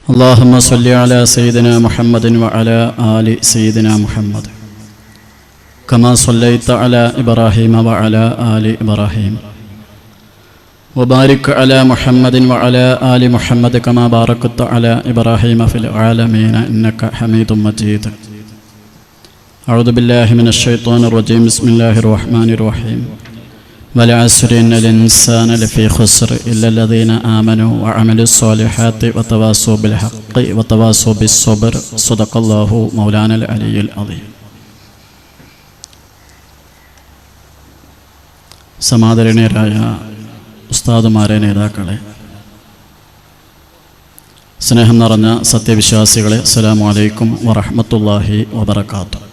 اللهم صل على سيدنا محمد وعلى آل سيدنا محمد كما صليت على إبراهيم وعلى آل إبراهيم وبارك على محمد وعلى آل محمد كما باركت على إبراهيم في العالمين إنك حميد مجيد. أعوذ بالله من الشيطان الرجيم. بسم الله الرحمن الرحيم. والعصر إن الإنسان لفي خسر إلا الذين آمنوا وعملوا الصالحات وتواصوا بالحق وتواصوا بالصبر. صدق الله مولانا العلي العظيم. സമാദരണീയരായ ഉസ്താദുമാരെ, നേതാക്കളെ, സ്നേഹം നിറഞ്ഞ സത്യവിശ്വാസികളെ, അസ്സലാമു അലൈക്കും വറഹ്മത്തുള്ളാഹി വബറകാതുഹു.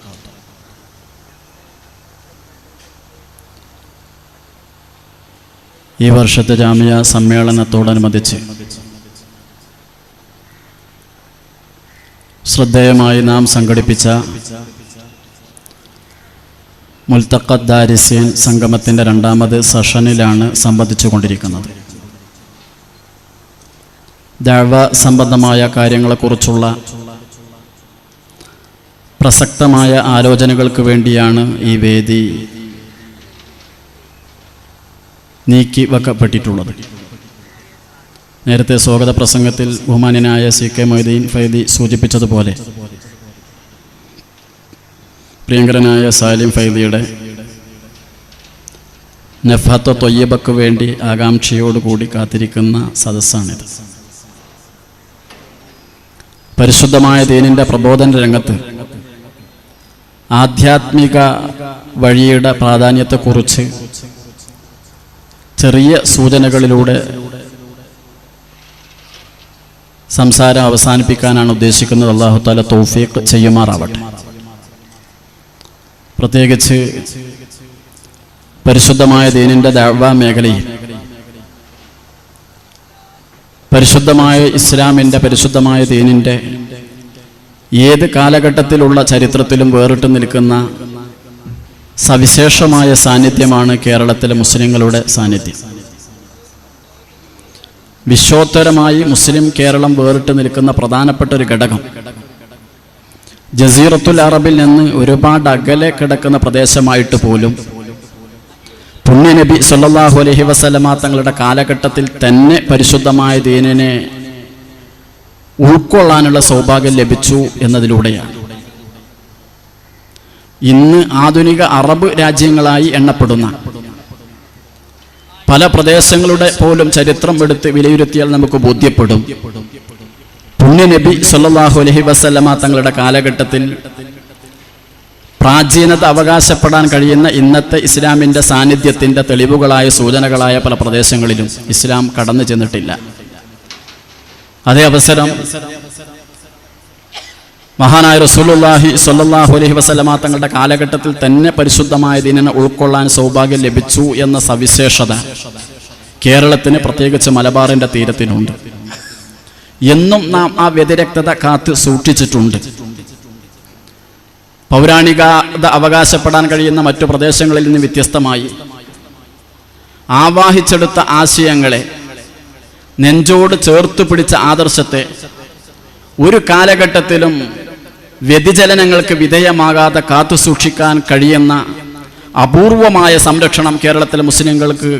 ഈ വർഷത്തെ ജാമിയ സമ്മേളനത്തോടനുബന്ധിച്ച് ശ്രദ്ധേയമായി നാം സംഘടിപ്പിച്ച മുൽത്തഖത്ത് ദാരിസീൻ സംഗമത്തിൻ്റെ 2ാമത് സെഷനിലാണ് സംബന്ധിച്ചു കൊണ്ടിരിക്കുന്നത്. ദഅവ സംബന്ധമായ കാര്യങ്ങളെക്കുറിച്ചുള്ള പ്രസക്തമായ ആലോചനകൾക്ക് വേണ്ടിയാണ് ഈ വേദി നീക്കി വെക്കപ്പെട്ടിട്ടുള്ളത്. നേരത്തെ സ്വാഗത പ്രസംഗത്തിൽ ബഹുമാന്യനായ CK മൊയ്തീൻ ഫൈദി സൂചിപ്പിച്ചതുപോലെ പ്രിയങ്കരനായ സാലിം ഫൈദിയുടെ നഫ്ഹത്ത് ത്വയ്യിബക്ക് വേണ്ടി ആകാംക്ഷയോടുകൂടി കാത്തിരിക്കുന്ന സദസ്സാണിത്. പരിശുദ്ധമായ ദീനിൻ്റെ പ്രബോധന രംഗത്ത് ആധ്യാത്മിക വഴിയുടെ പ്രാധാന്യത്തെക്കുറിച്ച് ചെറിയ സൂചനകളിലൂടെ സംസാരം അവസാനിപ്പിക്കാനാണ് ഉദ്ദേശിക്കുന്നത്. അല്ലാഹു തആല തൗഫീഖ് ചെയ്യുമാറാവട്ടെ. പ്രത്യേകിച്ച് പരിശുദ്ധമായ ദീനിൻ്റെ ദഅവ മേഖലയിൽ പരിശുദ്ധമായ ഇസ്ലാമിൻ്റെ പരിശുദ്ധമായ ദീനിൻ്റെ ഏത് കാലഘട്ടത്തിലുള്ള ചരിത്രത്തിലും വേറിട്ട് നിൽക്കുന്ന സവിശേഷമായ സാന്നിധ്യമാണ് കേരളത്തിലെ മുസ്ലിങ്ങളുടെ സാന്നിധ്യം. വിശ്വോത്തരമായി മുസ്ലിം കേരളം വേറിട്ട് നിൽക്കുന്ന പ്രധാനപ്പെട്ട ഒരു ഘടകം ജസീറത്തുൽ അറബിൽ നിന്ന് ഒരുപാട് അകലെ കിടക്കുന്ന പ്രദേശമായിട്ട് പോലും പുണ്യനബി സല്ലല്ലാഹു അലൈഹി വസല്ലമ തങ്ങളുടെ കാലഘട്ടത്തിൽ തന്നെ പരിശുദ്ധമായ ദീനിനെ ഉൾക്കൊള്ളാനുള്ള സൗഭാഗ്യം ലഭിച്ചു എന്നതിലൂടെയാണ്. ഇന്ന് ആധുനിക അറബ് രാജ്യങ്ങളായി എണ്ണപ്പെടുന്ന പല പ്രദേശങ്ങളുടെ പോലും ചരിത്രം എടുത്ത് വിലയിരുത്തിയാൽ നമുക്ക് ബോധ്യപ്പെടും, പുണ്യനബി സല്ലല്ലാഹു അലൈഹി വസല്ലമ തങ്ങളുടെ കാലഘട്ടത്തിൽ പ്രാചീനത അവകാശപ്പെടാൻ കഴിയുന്ന ഇന്നത്തെ ഇസ്ലാമിൻ്റെ സാന്നിധ്യത്തിൻ്റെ തെളിവുകളായ സൂചനകളായ പല പ്രദേശങ്ങളിലും ഇസ്ലാം കടന്നു ചെന്നിട്ടില്ല. അതേ അവസരം മഹാനായ റസൂലുള്ളാഹി സ്വല്ലല്ലാഹു അലൈഹി വസല്ലമ തങ്ങളുടെ കാലഘട്ടത്തിൽ തന്നെ പരിശുദ്ധമായ ദീനിനെ ഉൾക്കൊള്ളാൻ സൗഭാഗ്യം ലഭിച്ചു എന്ന സവിശേഷത കേരളത്തിന്, പ്രത്യേകിച്ച് മലബാറിൻ്റെ തീരത്തിനുണ്ട്. എന്നും നാം ആ വ്യതിരക്തത കാത്ത് സൂക്ഷിച്ചിട്ടുണ്ട്. പൗരാണികത അവകാശപ്പെടാൻ കഴിയുന്ന മറ്റു പ്രദേശങ്ങളിൽ നിന്ന് വ്യത്യസ്തമായി ആവാഹിച്ചെടുത്ത ആശയങ്ങളെ, നെഞ്ചോട് ചേർത്ത് പിടിച്ച ആദർശത്തെ ഒരു കാലഘട്ടത്തിലും വ്യതിചലനങ്ങൾക്ക് വിധേയമാകാതെ കാത്തു സൂക്ഷിക്കാൻ കഴിയുന്ന അപൂർവമായ സംരക്ഷണം കേരളത്തിലെ മുസ്ലിങ്ങൾക്ക്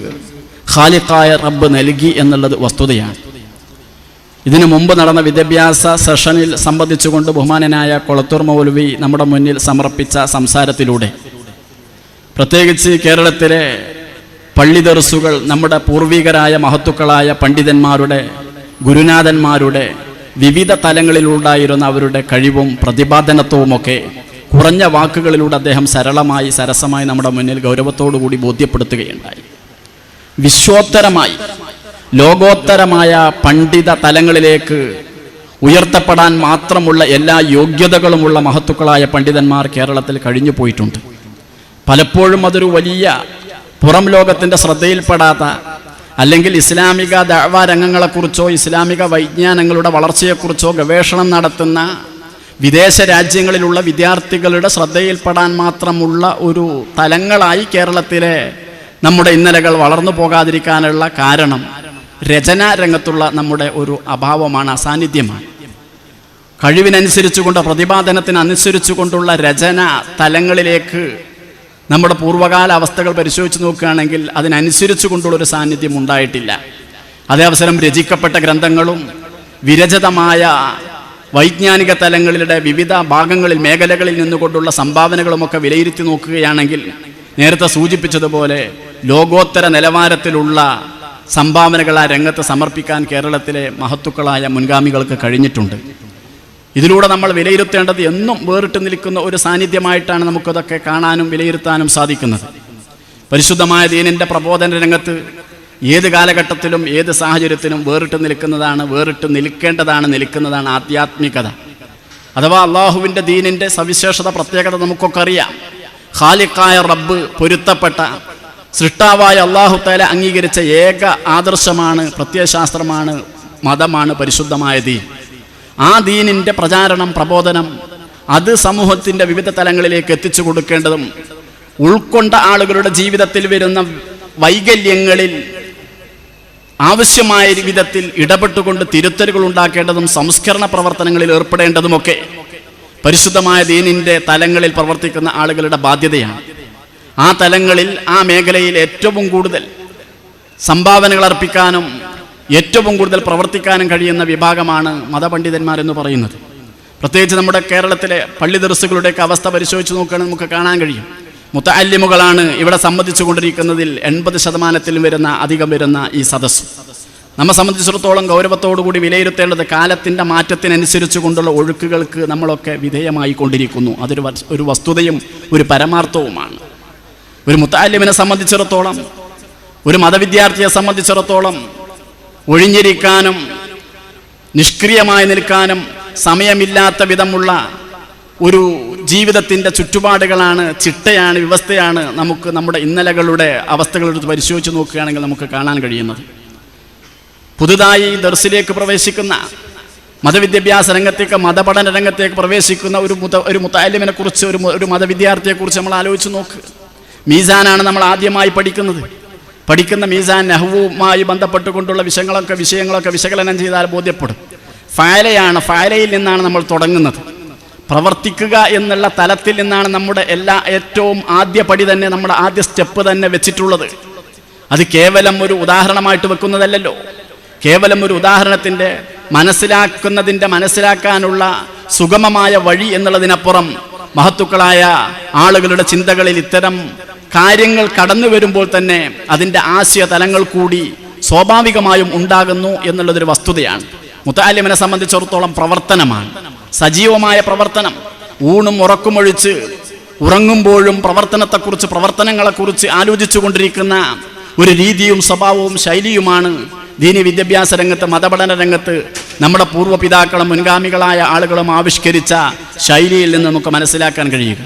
ഖാലിഖായ റബ്ബ് നൽകി എന്നുള്ളത് വസ്തുതയാണ്. ഇതിനു മുമ്പ് നടന്ന വിദ്യാഭ്യാസ സെഷനിൽ സംബന്ധിച്ചുകൊണ്ട് ബഹുമാനനായ കൊളത്തൂർ മൗലവി നമ്മുടെ മുന്നിൽ സമർപ്പിച്ച സംസാരത്തിലൂടെ പ്രത്യേകിച്ച് കേരളത്തിലെ പള്ളി ദർസുകൾ നമ്മുടെ പൂർവികരായ മഹത്തുക്കളായ പണ്ഡിതന്മാരുടെ, ഗുരുനാഥന്മാരുടെ വിവിധ തലങ്ങളിലുണ്ടായിരുന്ന അവരുടെ കഴിവും പ്രതിപാദനത്വവുമൊക്കെ കുറഞ്ഞ വാക്കുകളിലൂടെ അദ്ദേഹം സരളമായി സരസമായി നമ്മുടെ മുന്നിൽ ഗൗരവത്തോടു കൂടി ബോധ്യപ്പെടുത്തുകയുണ്ടായി. വിശ്വോത്തരമായി ലോകോത്തരമായ പണ്ഡിത തലങ്ങളിലേക്ക് ഉയർത്തപ്പെടാൻ മാത്രമുള്ള എല്ലാ യോഗ്യതകളുമുള്ള മഹത്തുക്കളായ പണ്ഡിതന്മാർ കേരളത്തിൽ കഴിഞ്ഞു പോയിട്ടുണ്ട്. പലപ്പോഴും അതൊരു വലിയ പുറം ലോകത്തിൻ്റെ ശ്രദ്ധയിൽപ്പെടാത്ത, അല്ലെങ്കിൽ ഇസ്ലാമിക ദഅവ രംഗങ്ങളെക്കുറിച്ചോ ഇസ്ലാമിക വൈജ്ഞാനങ്ങളുടെ വളർച്ചയെക്കുറിച്ചോ ഗവേഷണം നടത്തുന്ന വിദേശ രാജ്യങ്ങളിലുള്ള വിദ്യാർത്ഥികളുടെ ശ്രദ്ധയിൽപ്പെടാൻ മാത്രമുള്ള ഒരു തലങ്ങളായി കേരളത്തിലെ നമ്മുടെ ഇന്നലകൾ വളർന്നു പോകാതിരിക്കാനുള്ള കാരണം രചനാ രംഗത്തുള്ള നമ്മുടെ ഒരു അഭാവമാണ്, അസാന്നിധ്യമാണ്. കഴിവിനനുസരിച്ചുകൊണ്ട് പ്രതിപാദനത്തിനനുസരിച്ചുകൊണ്ടുള്ള രചന തലങ്ങളിലേക്ക് നമ്മുടെ പൂർവ്വകാല അവസ്ഥകൾ പരിശോധിച്ച് നോക്കുകയാണെങ്കിൽ അതിനനുസരിച്ചു കൊണ്ടുള്ളൊരു സാന്നിധ്യം ഉണ്ടായിട്ടില്ല. അതേ അവസരം രചിക്കപ്പെട്ട ഗ്രന്ഥങ്ങളും വിരചിതമായ വൈജ്ഞാനിക തലങ്ങളുടെ വിവിധ ഭാഗങ്ങളിൽ മേഖലകളിൽ നിന്നുകൊണ്ടുള്ള സംഭാവനകളുമൊക്കെ വിലയിരുത്തി നോക്കുകയാണെങ്കിൽ നേരത്തെ സൂചിപ്പിച്ചതുപോലെ ലോകോത്തര നിലവാരത്തിലുള്ള സംഭാവനകൾ ആ രംഗത്ത് സമർപ്പിക്കാൻ കേരളത്തിലെ മഹത്തുക്കളായ മുൻഗാമികൾക്ക് കഴിഞ്ഞിട്ടുണ്ട്. ഇതിലൂടെ നമ്മൾ വിലയിരുത്തേണ്ടത് എന്നും വേറിട്ട് നിൽക്കുന്ന ഒരു സാന്നിധ്യമായിട്ടാണ് നമുക്കതൊക്കെ കാണാനും വിലയിരുത്താനും സാധിക്കുന്നത്. പരിശുദ്ധമായ ദീനിൻ്റെ പ്രബോധന രംഗത്ത് ഏത് കാലഘട്ടത്തിലും ഏത് സാഹചര്യത്തിലും വേറിട്ട് നിൽക്കുന്നതാണ് ആധ്യാത്മികത. അഥവാ അള്ളാഹുവിൻ്റെ ദീനിൻ്റെ സവിശേഷത, പ്രത്യേകത നമുക്കൊക്കെ അറിയാം. ഖാലിഖായ റബ്ബ് പൊരുത്തപ്പെട്ട സൃഷ്ടാവായ അള്ളാഹു തആല അംഗീകരിച്ച ഏക ആദർശമാണ്, പ്രത്യയശാസ്ത്രമാണ്, മതമാണ് പരിശുദ്ധമായ ദീൻ. ആ ദീനിൻ്റെ പ്രചാരണം, പ്രബോധനം അത് സമൂഹത്തിൻ്റെ വിവിധ തലങ്ങളിലേക്ക് എത്തിച്ചു കൊടുക്കേണ്ടതും ഉൾക്കൊണ്ട ആളുകളുടെ ജീവിതത്തിൽ വരുന്ന വൈകല്യങ്ങളിൽ ആവശ്യമായ വിധത്തിൽ ഇടപെട്ടുകൊണ്ട് തിരുത്തലുകൾ ഉണ്ടാക്കേണ്ടതും സംസ്കരണ പ്രവർത്തനങ്ങളിൽ ഏർപ്പെടേണ്ടതുമൊക്കെ പരിശുദ്ധമായ ദീനിൻ്റെ തലങ്ങളിൽ പ്രവർത്തിക്കുന്ന ആളുകളുടെ ബാധ്യതയാണ്. ആ തലങ്ങളിൽ, ആ മേഖലയിൽ ഏറ്റവും കൂടുതൽ സംഭാവനകൾ അർപ്പിക്കാനും ഏറ്റവും കൂടുതൽ പ്രവർത്തിക്കാനും കഴിയുന്ന വിഭാഗമാണ് മതപണ്ഡിതന്മാരെന്ന് പറയുന്നത്. പ്രത്യേകിച്ച് നമ്മുടെ കേരളത്തിലെ പള്ളി ദർസുകളുടെയൊക്കെ അവസ്ഥ പരിശോധിച്ച് നോക്കുകയാണെങ്കിൽ നമുക്ക് കാണാൻ കഴിയും. മുതഅല്ലിമുകളാണ് ഇവിടെ സംബന്ധിച്ചു കൊണ്ടിരിക്കുന്നതിൽ 80% അധികം വരുന്ന ഈ സദസ്സ്. നമ്മെ സംബന്ധിച്ചിടത്തോളം ഗൗരവത്തോടുകൂടി വിലയിരുത്തേണ്ടത് കാലത്തിൻ്റെ മാറ്റത്തിനനുസരിച്ച് കൊണ്ടുള്ള ഒഴുക്കുകൾക്ക് നമ്മളൊക്കെ വിധേയമായി കൊണ്ടിരിക്കുന്നു. ഒരു വസ്തുതയും ഒരു പരമാർത്ഥവുമാണ്. ഒരു മുതഅല്ലിമിനെ സംബന്ധിച്ചിടത്തോളം, ഒരു മതവിദ്യാർത്ഥിയെ സംബന്ധിച്ചിടത്തോളം ഒഴിഞ്ഞിരിക്കാനും നിഷ്ക്രിയമായി നിൽക്കാനും സമയമില്ലാത്ത വിധമുള്ള ഒരു ജീവിതത്തിൻ്റെ ചുറ്റുപാടുകളാണ്, ചിട്ടയാണ്, വ്യവസ്ഥയാണ് നമുക്ക് നമ്മുടെ ഇന്നലകളുടെ അവസ്ഥകളെടുത്ത് പരിശോധിച്ച് നോക്കുകയാണെങ്കിൽ നമുക്ക് കാണാൻ കഴിയുന്നത്. പുതുതായി ദർസിലേക്ക് പ്രവേശിക്കുന്ന, മതവിദ്യാഭ്യാസ രംഗത്തേക്ക്, മതപഠന രംഗത്തേക്ക് പ്രവേശിക്കുന്ന ഒരു മുതഅല്ലിമിനെ കുറിച്ച്, ഒരു മതവിദ്യാർത്ഥിയെക്കുറിച്ച് നമ്മൾ ആലോചിച്ച് നോക്ക്. മീസാനാണ് നമ്മൾ ആദ്യമായി പഠിക്കുന്ന മീസാൻ നഹ്വുമായി ബന്ധപ്പെട്ടുകൊണ്ടുള്ള വിഷയങ്ങളൊക്കെ വിശകലനം ചെയ്താൽ ബോധ്യപ്പെടും. ഫഅലയിൽ നിന്നാണ് നമ്മൾ തുടങ്ങുന്നത്. പ്രവർത്തിക്കുക എന്നുള്ള തലത്തിൽ നിന്നാണ് നമ്മുടെ ഏറ്റവും ആദ്യ പടി തന്നെ, നമ്മുടെ ആദ്യ സ്റ്റെപ്പ് തന്നെ വെച്ചിട്ടുള്ളത്. അത് കേവലം ഒരു ഉദാഹരണമായിട്ട് വെക്കുന്നതല്ലല്ലോ. കേവലം ഒരു ഉദാഹരണത്തിൻ്റെ മനസ്സിലാക്കാനുള്ള സുഗമമായ വഴി എന്നുള്ളതിനപ്പുറം മഹത്തുക്കളായ ആളുകളുടെ ചിന്തകളിൽ ഇത്തരം കാര്യങ്ങൾ കടന്നു വരുമ്പോൾ തന്നെ അതിൻ്റെ ആശയ തലങ്ങൾ കൂടി സ്വാഭാവികമായും ഉണ്ടാകുന്നു എന്നുള്ളതൊരു വസ്തുതയാണ്. മുതഅല്ലിമിനെ സംബന്ധിച്ചിടത്തോളം പ്രവർത്തനമാണ്, സജീവമായ പ്രവർത്തനം. ഊണും ഉറക്കുമൊഴിച്ച് ഉറങ്ങുമ്പോഴും പ്രവർത്തനങ്ങളെക്കുറിച്ച് ആലോചിച്ചു കൊണ്ടിരിക്കുന്ന ഒരു രീതിയും സ്വഭാവവും ശൈലിയുമാണ് ദീനി വിദ്യാഭ്യാസ രംഗത്ത്, മതപഠന രംഗത്ത് നമ്മുടെ പൂർവ്വപിതാക്കളും മുൻഗാമികളായ ആളുകളും ആവിഷ്കരിച്ച ശൈലിയിൽ നിന്ന് നമുക്ക് മനസ്സിലാക്കാൻ കഴിയുക.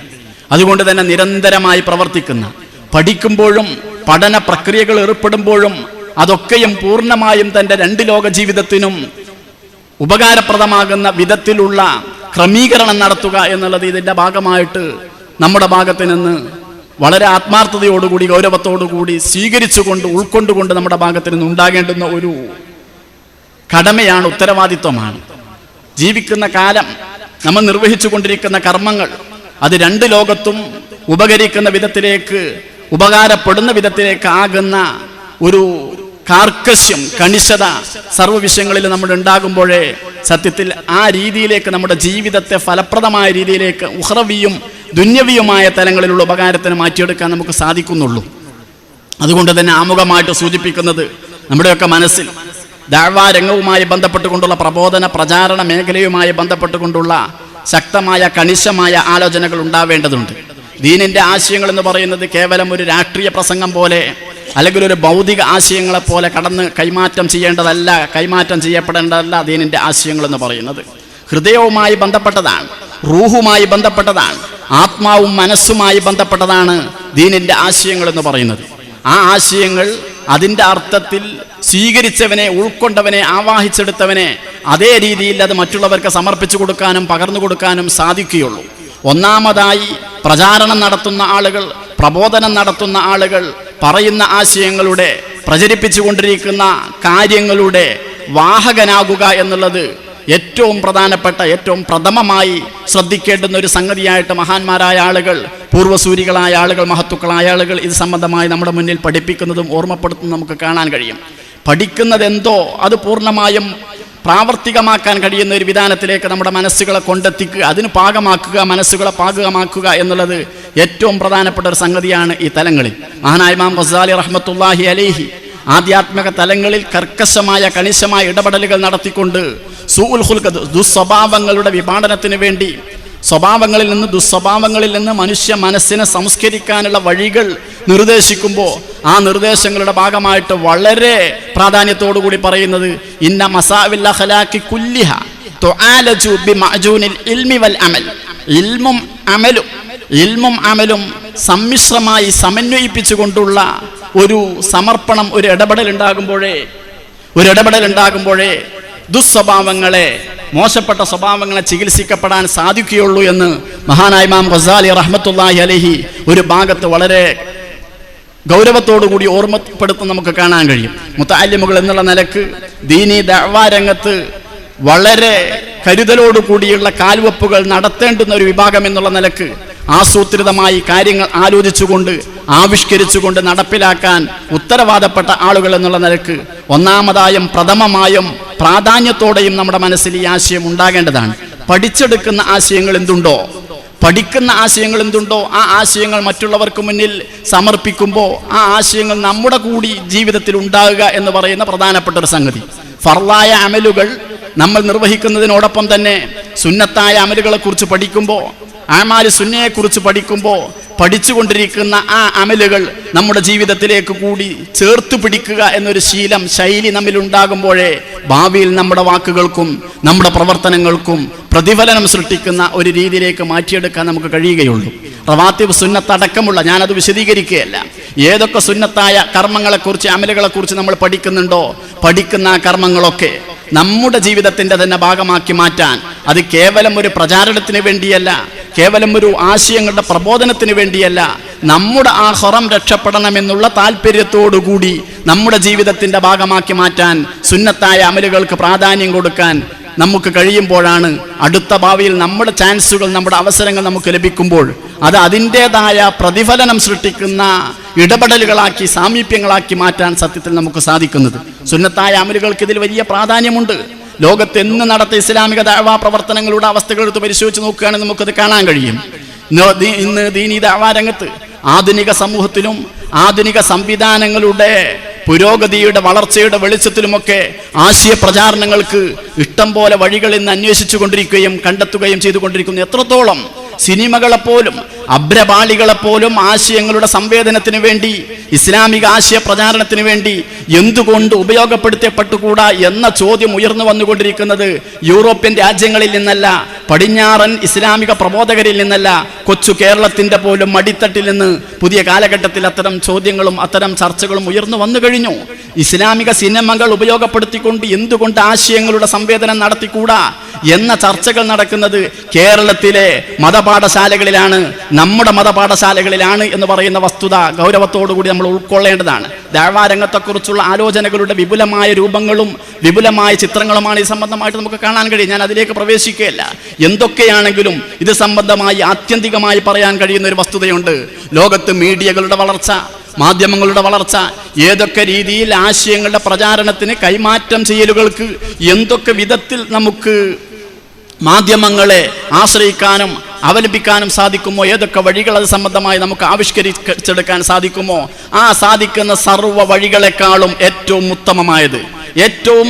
അതുകൊണ്ട് തന്നെ നിരന്തരമായി പ്രവർത്തിക്കുന്ന, പഠിക്കുമ്പോഴും പഠന പ്രക്രിയകൾ ഏർപ്പെടുമ്പോഴും അതൊക്കെയും പൂർണ്ണമായും തൻ്റെ 2 ലോക ജീവിതത്തിനും ഉപകാരപ്രദമാകുന്ന വിധത്തിലുള്ള ക്രമീകരണം നടത്തുക എന്നുള്ളത് ഇതിൻ്റെ ഭാഗമായിട്ട് നമ്മുടെ ഭാഗത്ത് നിന്ന് വളരെ ആത്മാർത്ഥതയോടുകൂടി, ഗൗരവത്തോടുകൂടി സ്വീകരിച്ചുകൊണ്ട്, ഉൾക്കൊണ്ടുകൊണ്ട് നമ്മുടെ ഭാഗത്ത് നിന്ന് ഉണ്ടാകേണ്ടുന്ന ഒരു കടമയാണ്, ഉത്തരവാദിത്വമാണ്. ജീവിക്കുന്ന കാലം നമ്മൾ നിർവഹിച്ചു കൊണ്ടിരിക്കുന്ന കർമ്മങ്ങൾ അത് 2 ലോകത്തും ഉപകരിക്കുന്ന വിധത്തിലേക്ക്, ഉപകാരപ്പെടുന്ന വിധത്തിലേക്ക് ആകുന്ന ഒരു കാർക്കശ്യം, കണിശത സർവ്വ വിഷയങ്ങളിൽ നമ്മൾ ഉണ്ടാകുമ്പോഴേ സത്യത്തിൽ ആ രീതിയിലേക്ക് നമ്മുടെ ജീവിതത്തെ ഫലപ്രദമായ രീതിയിലേക്ക് ഉഖ്റവിയും ദുന്യവിയുമായ തലങ്ങളിലുള്ള ഉപകാരത്തിന് മാറ്റിയെടുക്കാൻ നമുക്ക് സാധിക്കുന്നുള്ളൂ. അതുകൊണ്ട് തന്നെ ആമുഖമായിട്ട് സൂചിപ്പിക്കുന്നത്, നമ്മുടെയൊക്കെ മനസ്സിൽ ദഅ്വാ രംഗവുമായി ബന്ധപ്പെട്ടുകൊണ്ടുള്ള പ്രബോധന പ്രചാരണ മേഖലയുമായി ബന്ധപ്പെട്ടുകൊണ്ടുള്ള ശക്തമായ കണിശമായ ആലോചനകൾ ഉണ്ടാവേണ്ടതുണ്ട്. ദീനിൻ്റെ ആശയങ്ങൾ എന്ന് പറയുന്നത് കേവലം ഒരു രാഷ്ട്രീയ പ്രസംഗം പോലെ അല്ലെങ്കിൽ ഒരു ഭൗതിക ആശയങ്ങളെപ്പോലെ കൈമാറ്റം ചെയ്യപ്പെടേണ്ടതല്ല. ദീനിൻ്റെ ആശയങ്ങൾ എന്ന് പറയുന്നത് ഹൃദയവുമായി ബന്ധപ്പെട്ടതാണ്, റൂഹുമായി ബന്ധപ്പെട്ടതാണ്, ആത്മാവും മനസ്സുമായി ബന്ധപ്പെട്ടതാണ് ദീനിൻ്റെ ആശയങ്ങൾ എന്ന് പറയുന്നത്. ആ ആശയങ്ങൾ അതിൻ്റെ അർത്ഥത്തിൽ സ്വീകരിച്ചവനെ, ഉൾക്കൊണ്ടവനെ, ആവാഹിച്ചെടുത്തവനെ അതേ രീതിയിൽ അത് മറ്റുള്ളവർക്ക് സമർപ്പിച്ചു കൊടുക്കാനും പകർന്നു കൊടുക്കാനും സാധിക്കുകയുള്ളൂ. ഒന്നാമതായി പ്രചാരണം നടത്തുന്ന ആളുകൾ, പ്രബോധനം നടത്തുന്ന ആളുകൾ പറയുന്ന ആശയങ്ങളുടെ, പ്രചരിപ്പിച്ചു കൊണ്ടിരിക്കുന്ന കാര്യങ്ങളുടെ വാഹകനാകുക എന്നുള്ളത് ഏറ്റവും പ്രധാനപ്പെട്ട, ഏറ്റവും പ്രഥമമായി ശ്രദ്ധിക്കേണ്ടുന്ന ഒരു സംഗതിയായിട്ട് മഹാന്മാരായ ആളുകൾ, പൂർവ്വസൂരികളായ ആളുകൾ, മഹത്തുക്കളായ ആളുകൾ ഇത് സംബന്ധമായി നമ്മുടെ മുന്നിൽ പഠിപ്പിക്കുന്നതും ഓർമ്മപ്പെടുത്തുന്നതും നമുക്ക് കാണാൻ കഴിയും. പഠിക്കുന്നതെന്തോ അത് പൂർണ്ണമായും പ്രാവർത്തികമാക്കാൻ കഴിയുന്ന ഒരു വിധാനത്തിലേക്ക് നമ്മുടെ മനസ്സുകളെ കൊണ്ടെത്തിക്കുക, അതിന് പാകമാക്കുക, മനസ്സുകളെ പാകമാക്കുക എന്നുള്ളത് ഏറ്റവും പ്രധാനപ്പെട്ട ഒരു സംഗതിയാണ് ഈ തലങ്ങളിൽ. മഹാനായ ഇമാം ഗസാലി റഹ്മത്തുള്ളാഹി അലൈഹി ആധ്യാത്മിക തലങ്ങളിൽ കർക്കശമായ കണിശമായ ഇടപെടലുകൾ നടത്തിക്കൊണ്ട് സൂഉൽ ഖുൽഖ്, ദുസ്വഭാവങ്ങളുടെ വിപാടനത്തിന് വേണ്ടി, സ്വഭാവങ്ങളിൽ നിന്ന്, ദുസ്വഭാവങ്ങളിൽ നിന്ന് മനുഷ്യ മനസ്സിനെ സംസ്കരിക്കാനുള്ള വഴികൾ നിർദ്ദേശിക്കുമ്പോൾ ആ നിർദ്ദേശങ്ങളുടെ ഭാഗമായിട്ട് വളരെ പ്രാധാന്യത്തോടു കൂടി പറയുന്നത് ഇന്ന മസാവിൽ അഖ്ലാഖി കുല്ലിഹ തുആലജു ബിമഅജൂനിൽ ഇൽമി വൽ അമൽ. ഇൽമും അമലും സമ്മിശ്രമായി സമന്വയിപ്പിച്ചുകൊണ്ടുള്ള ഒരു സമർപ്പണം, ഒരു ഇടപെടൽ ഉണ്ടാകുമ്പോഴേ ദുസ്വഭാവങ്ങളെ, മോശപ്പെട്ട സ്വഭാവങ്ങളെ ചികിത്സിക്കപ്പെടാൻ സാധിക്കുകയുള്ളൂ എന്ന് മഹാനായ ഇമാം ഗസാലി റഹ്മത്തുള്ളാഹി അലൈഹി ഒരു ഭാഗത്ത് വളരെ ഗൗരവത്തോടുകൂടി ഓർമ്മപ്പെടുത്തുന്ന നമുക്ക് കാണാൻ കഴിയും. മുതഅല്ലിമുകൾ എന്നുള്ള നിലക്ക് ദീനി ദഅ്വാ രംഗത്ത് വളരെ കരുതലോടുകൂടിയുള്ള കാൽവെപ്പുകൾ നടത്തേണ്ടുന്ന ഒരു വിഭാഗം എന്നുള്ള നിലക്ക് ആസൂത്രിതമായി കാര്യങ്ങൾ ആലോചിച്ചുകൊണ്ട്, ആവിഷ്കരിച്ചുകൊണ്ട് നടപ്പിലാക്കാൻ ഉത്തരവാദപ്പെട്ട ആളുകൾ എന്നുള്ള നിലക്ക് ഒന്നാമതായും പ്രഥമമായും പ്രാധാന്യത്തോടെയും നമ്മുടെ മനസ്സിൽ ഈ ആശയം ഉണ്ടാകേണ്ടതാണ്. പഠിച്ചെടുക്കുന്ന ആശയങ്ങൾ എന്തുണ്ടോ, പഠിക്കുന്ന ആശയങ്ങൾ എന്തുണ്ടോ ആ ആശയങ്ങൾ മറ്റുള്ളവർക്ക് മുന്നിൽ സമർപ്പിക്കുമ്പോൾ ആ ആശയങ്ങൾ നമ്മുടെ കൂടി ജീവിതത്തിൽ ഉണ്ടാകുക എന്ന് പറയുന്ന പ്രധാനപ്പെട്ട ഒരു സംഗതി. ഫർളായ അമലുകൾ നമ്മൾ നിർവഹിക്കുന്നതിനോടൊപ്പം തന്നെ സുന്നത്തായ അമലുകളെ കുറിച്ച് പഠിക്കുമ്പോൾ, ആമാല് സുന്നയെക്കുറിച്ച് പഠിക്കുമ്പോൾ പഠിച്ചുകൊണ്ടിരിക്കുന്ന ആ അമലുകൾ നമ്മുടെ ജീവിതത്തിലേക്ക് കൂടി ചേർത്ത് പിടിക്കുക എന്നൊരു ശീലം, ശൈലി നമ്മിൽ ഉണ്ടാകുമ്പോഴേ ഭാവിയിൽ നമ്മുടെ വാക്കുകൾക്കും നമ്മുടെ പ്രവർത്തനങ്ങൾക്കും പ്രതിഫലനം സൃഷ്ടിക്കുന്ന ഒരു രീതിയിലേക്ക് മാറ്റിയെടുക്കാൻ നമുക്ക് കഴിയുകയുള്ളൂ. റവാത്തിബ് സുന്നത്തടക്കമുള്ള, ഞാനത് വിശദീകരിക്കുകയല്ല, ഏതൊക്കെ സുന്നത്തായ കർമ്മങ്ങളെക്കുറിച്ച്, അമലുകളെക്കുറിച്ച് നമ്മൾ പഠിക്കുന്നുണ്ടോ, പഠിക്കുന്ന ആ കർമ്മങ്ങളൊക്കെ നമ്മുടെ ജീവിതത്തിൻ്റെ തന്നെ ഭാഗമാക്കി മാറ്റാൻ, അത് കേവലം ഒരു പ്രചാരണത്തിന് വേണ്ടിയല്ല, കേവലം ഒരു ആശയങ്ങളുടെ പ്രബോധനത്തിന് വേണ്ടിയല്ല, നമ്മുടെ ആഖിറം രക്ഷപ്പെടണമെന്നുള്ള താല്പര്യത്തോടുകൂടി നമ്മുടെ ജീവിതത്തിൻ്റെ ഭാഗമാക്കി മാറ്റാൻ സുന്നത്തായ അമലുകൾക്ക് പ്രാധാന്യം കൊടുക്കാൻ നമുക്ക് കഴിയുമ്പോഴാണ് അടുത്ത ഭാവിയിൽ നമ്മുടെ ചാൻസുകൾ, നമ്മുടെ അവസരങ്ങൾ നമുക്ക് ലഭിക്കുമ്പോൾ അത് അതിൻ്റെതായ പ്രതിഫലനം സൃഷ്ടിക്കുന്ന ഇടപെടലുകളാക്കി, സാമീപ്യങ്ങളാക്കി മാറ്റാൻ സത്യത്തിൽ നമുക്ക് സാധിക്കുന്നത്. സുന്നത്തായ അമലുകൾക്ക് ഇതിൽ വലിയ പ്രാധാന്യമുണ്ട്. ലോകത്ത് എന്ന് നടത്തിയ ഇസ്ലാമിക ദഅ്വാ പ്രവർത്തനങ്ങളുടെ അവസ്ഥകൾ എടുത്ത് പരിശോധിച്ച് നോക്കുകയാണെങ്കിൽ നമുക്കത് കാണാൻ കഴിയും. ഇന്ന് ദീനി ദഅ്വാ രംഗത്ത് ആധുനിക സമൂഹത്തിലും ആധുനിക സംവിധാനങ്ങളുടെ പുരോഗതിയുടെ വളർച്ചയുടെ വെളിച്ചത്തിലുമൊക്കെ ആശയ പ്രചാരണങ്ങൾക്ക് ഇഷ്ടം പോലെ വഴികൾ ഇന്ന് അന്വേഷിച്ചു കൊണ്ടിരിക്കുകയും കണ്ടെത്തുകയും ചെയ്തുകൊണ്ടിരിക്കുന്നു. എത്രത്തോളം സിനിമകളെപ്പോലും അഭ്രപാളികളെപ്പോലും ആശയങ്ങളുടെ സംവേദനത്തിന് വേണ്ടി, ഇസ്ലാമിക ആശയ പ്രചാരണത്തിന് വേണ്ടി എന്തുകൊണ്ട് ഉപയോഗപ്പെടുത്തപ്പെട്ടുകൂടാ എന്ന ചോദ്യം ഉയർന്നു വന്നുകൊണ്ടിരിക്കുന്നത് യൂറോപ്യൻ രാജ്യങ്ങളിൽ നിന്നല്ല, പടിഞ്ഞാറൻ ഇസ്ലാമിക പ്രബോധകരിൽ നിന്നല്ല, കൊച്ചു കേരളത്തിൻ്റെ പോലും മടിത്തട്ടിൽ നിന്ന് പുതിയ കാലഘട്ടത്തിൽ അത്തരം ചോദ്യങ്ങളും അത്തരം ചർച്ചകളും ഉയർന്നു വന്നു കഴിഞ്ഞു. ഇസ്ലാമിക സിനിമകൾ ഉപയോഗപ്പെടുത്തിക്കൊണ്ട് എന്തുകൊണ്ട് ആശയങ്ങളുടെ സംവേദനം നടത്തിക്കൂടാ എന്ന ചർച്ചകൾ നടക്കുന്നത് കേരളത്തിലെ മതപാഠശാലകളിലാണ്, നമ്മുടെ മതപാഠശാലകളിലാണ് എന്ന് പറയുന്ന വസ്തുത ഗൗരവത്തോടുകൂടി നമ്മൾ ഉൾക്കൊള്ളേണ്ടതാണ്. ദഅ്വാ രംഗത്തെക്കുറിച്ചുള്ള ആലോചനകളുടെ വിപുലമായ രൂപങ്ങളും വിപുലമായ ചിത്രങ്ങളുമാണ് ഈ സംബന്ധമായിട്ട് നമുക്ക് കാണാൻ കഴിയും. ഞാൻ അതിലേക്ക് പ്രവേശിക്കുകയല്ല. എന്തൊക്കെയാണെങ്കിലും ഇത് സംബന്ധമായി ആത്യന്തികമായി പറയാൻ കഴിയുന്ന ഒരു വസ്തുതയുണ്ട്. ലോകത്ത് മീഡിയകളുടെ വളർച്ച, മാധ്യമങ്ങളുടെ വളർച്ച, ഏതൊക്കെ രീതിയിൽ ആശയങ്ങളുടെ പ്രചാരണത്തിന് കൈമാറ്റം ചെയ്യലുകൾക്ക് എന്തൊക്കെ വിധത്തിൽ നമുക്ക് മാധ്യമങ്ങളെ ആശ്രയിക്കാനും അവലംബിക്കാനും സാധിക്കുമോ, ഏതൊക്കെ വഴികൾ അത് സംബന്ധമായി നമുക്ക് ആവിഷ്കരിച്ചെടുക്കാൻ സാധിക്കുമോ, ആ സാധിക്കുന്ന സർവ്വ വഴികളെക്കാളും ഏറ്റവും ഉത്തമമായത്, ഏറ്റവും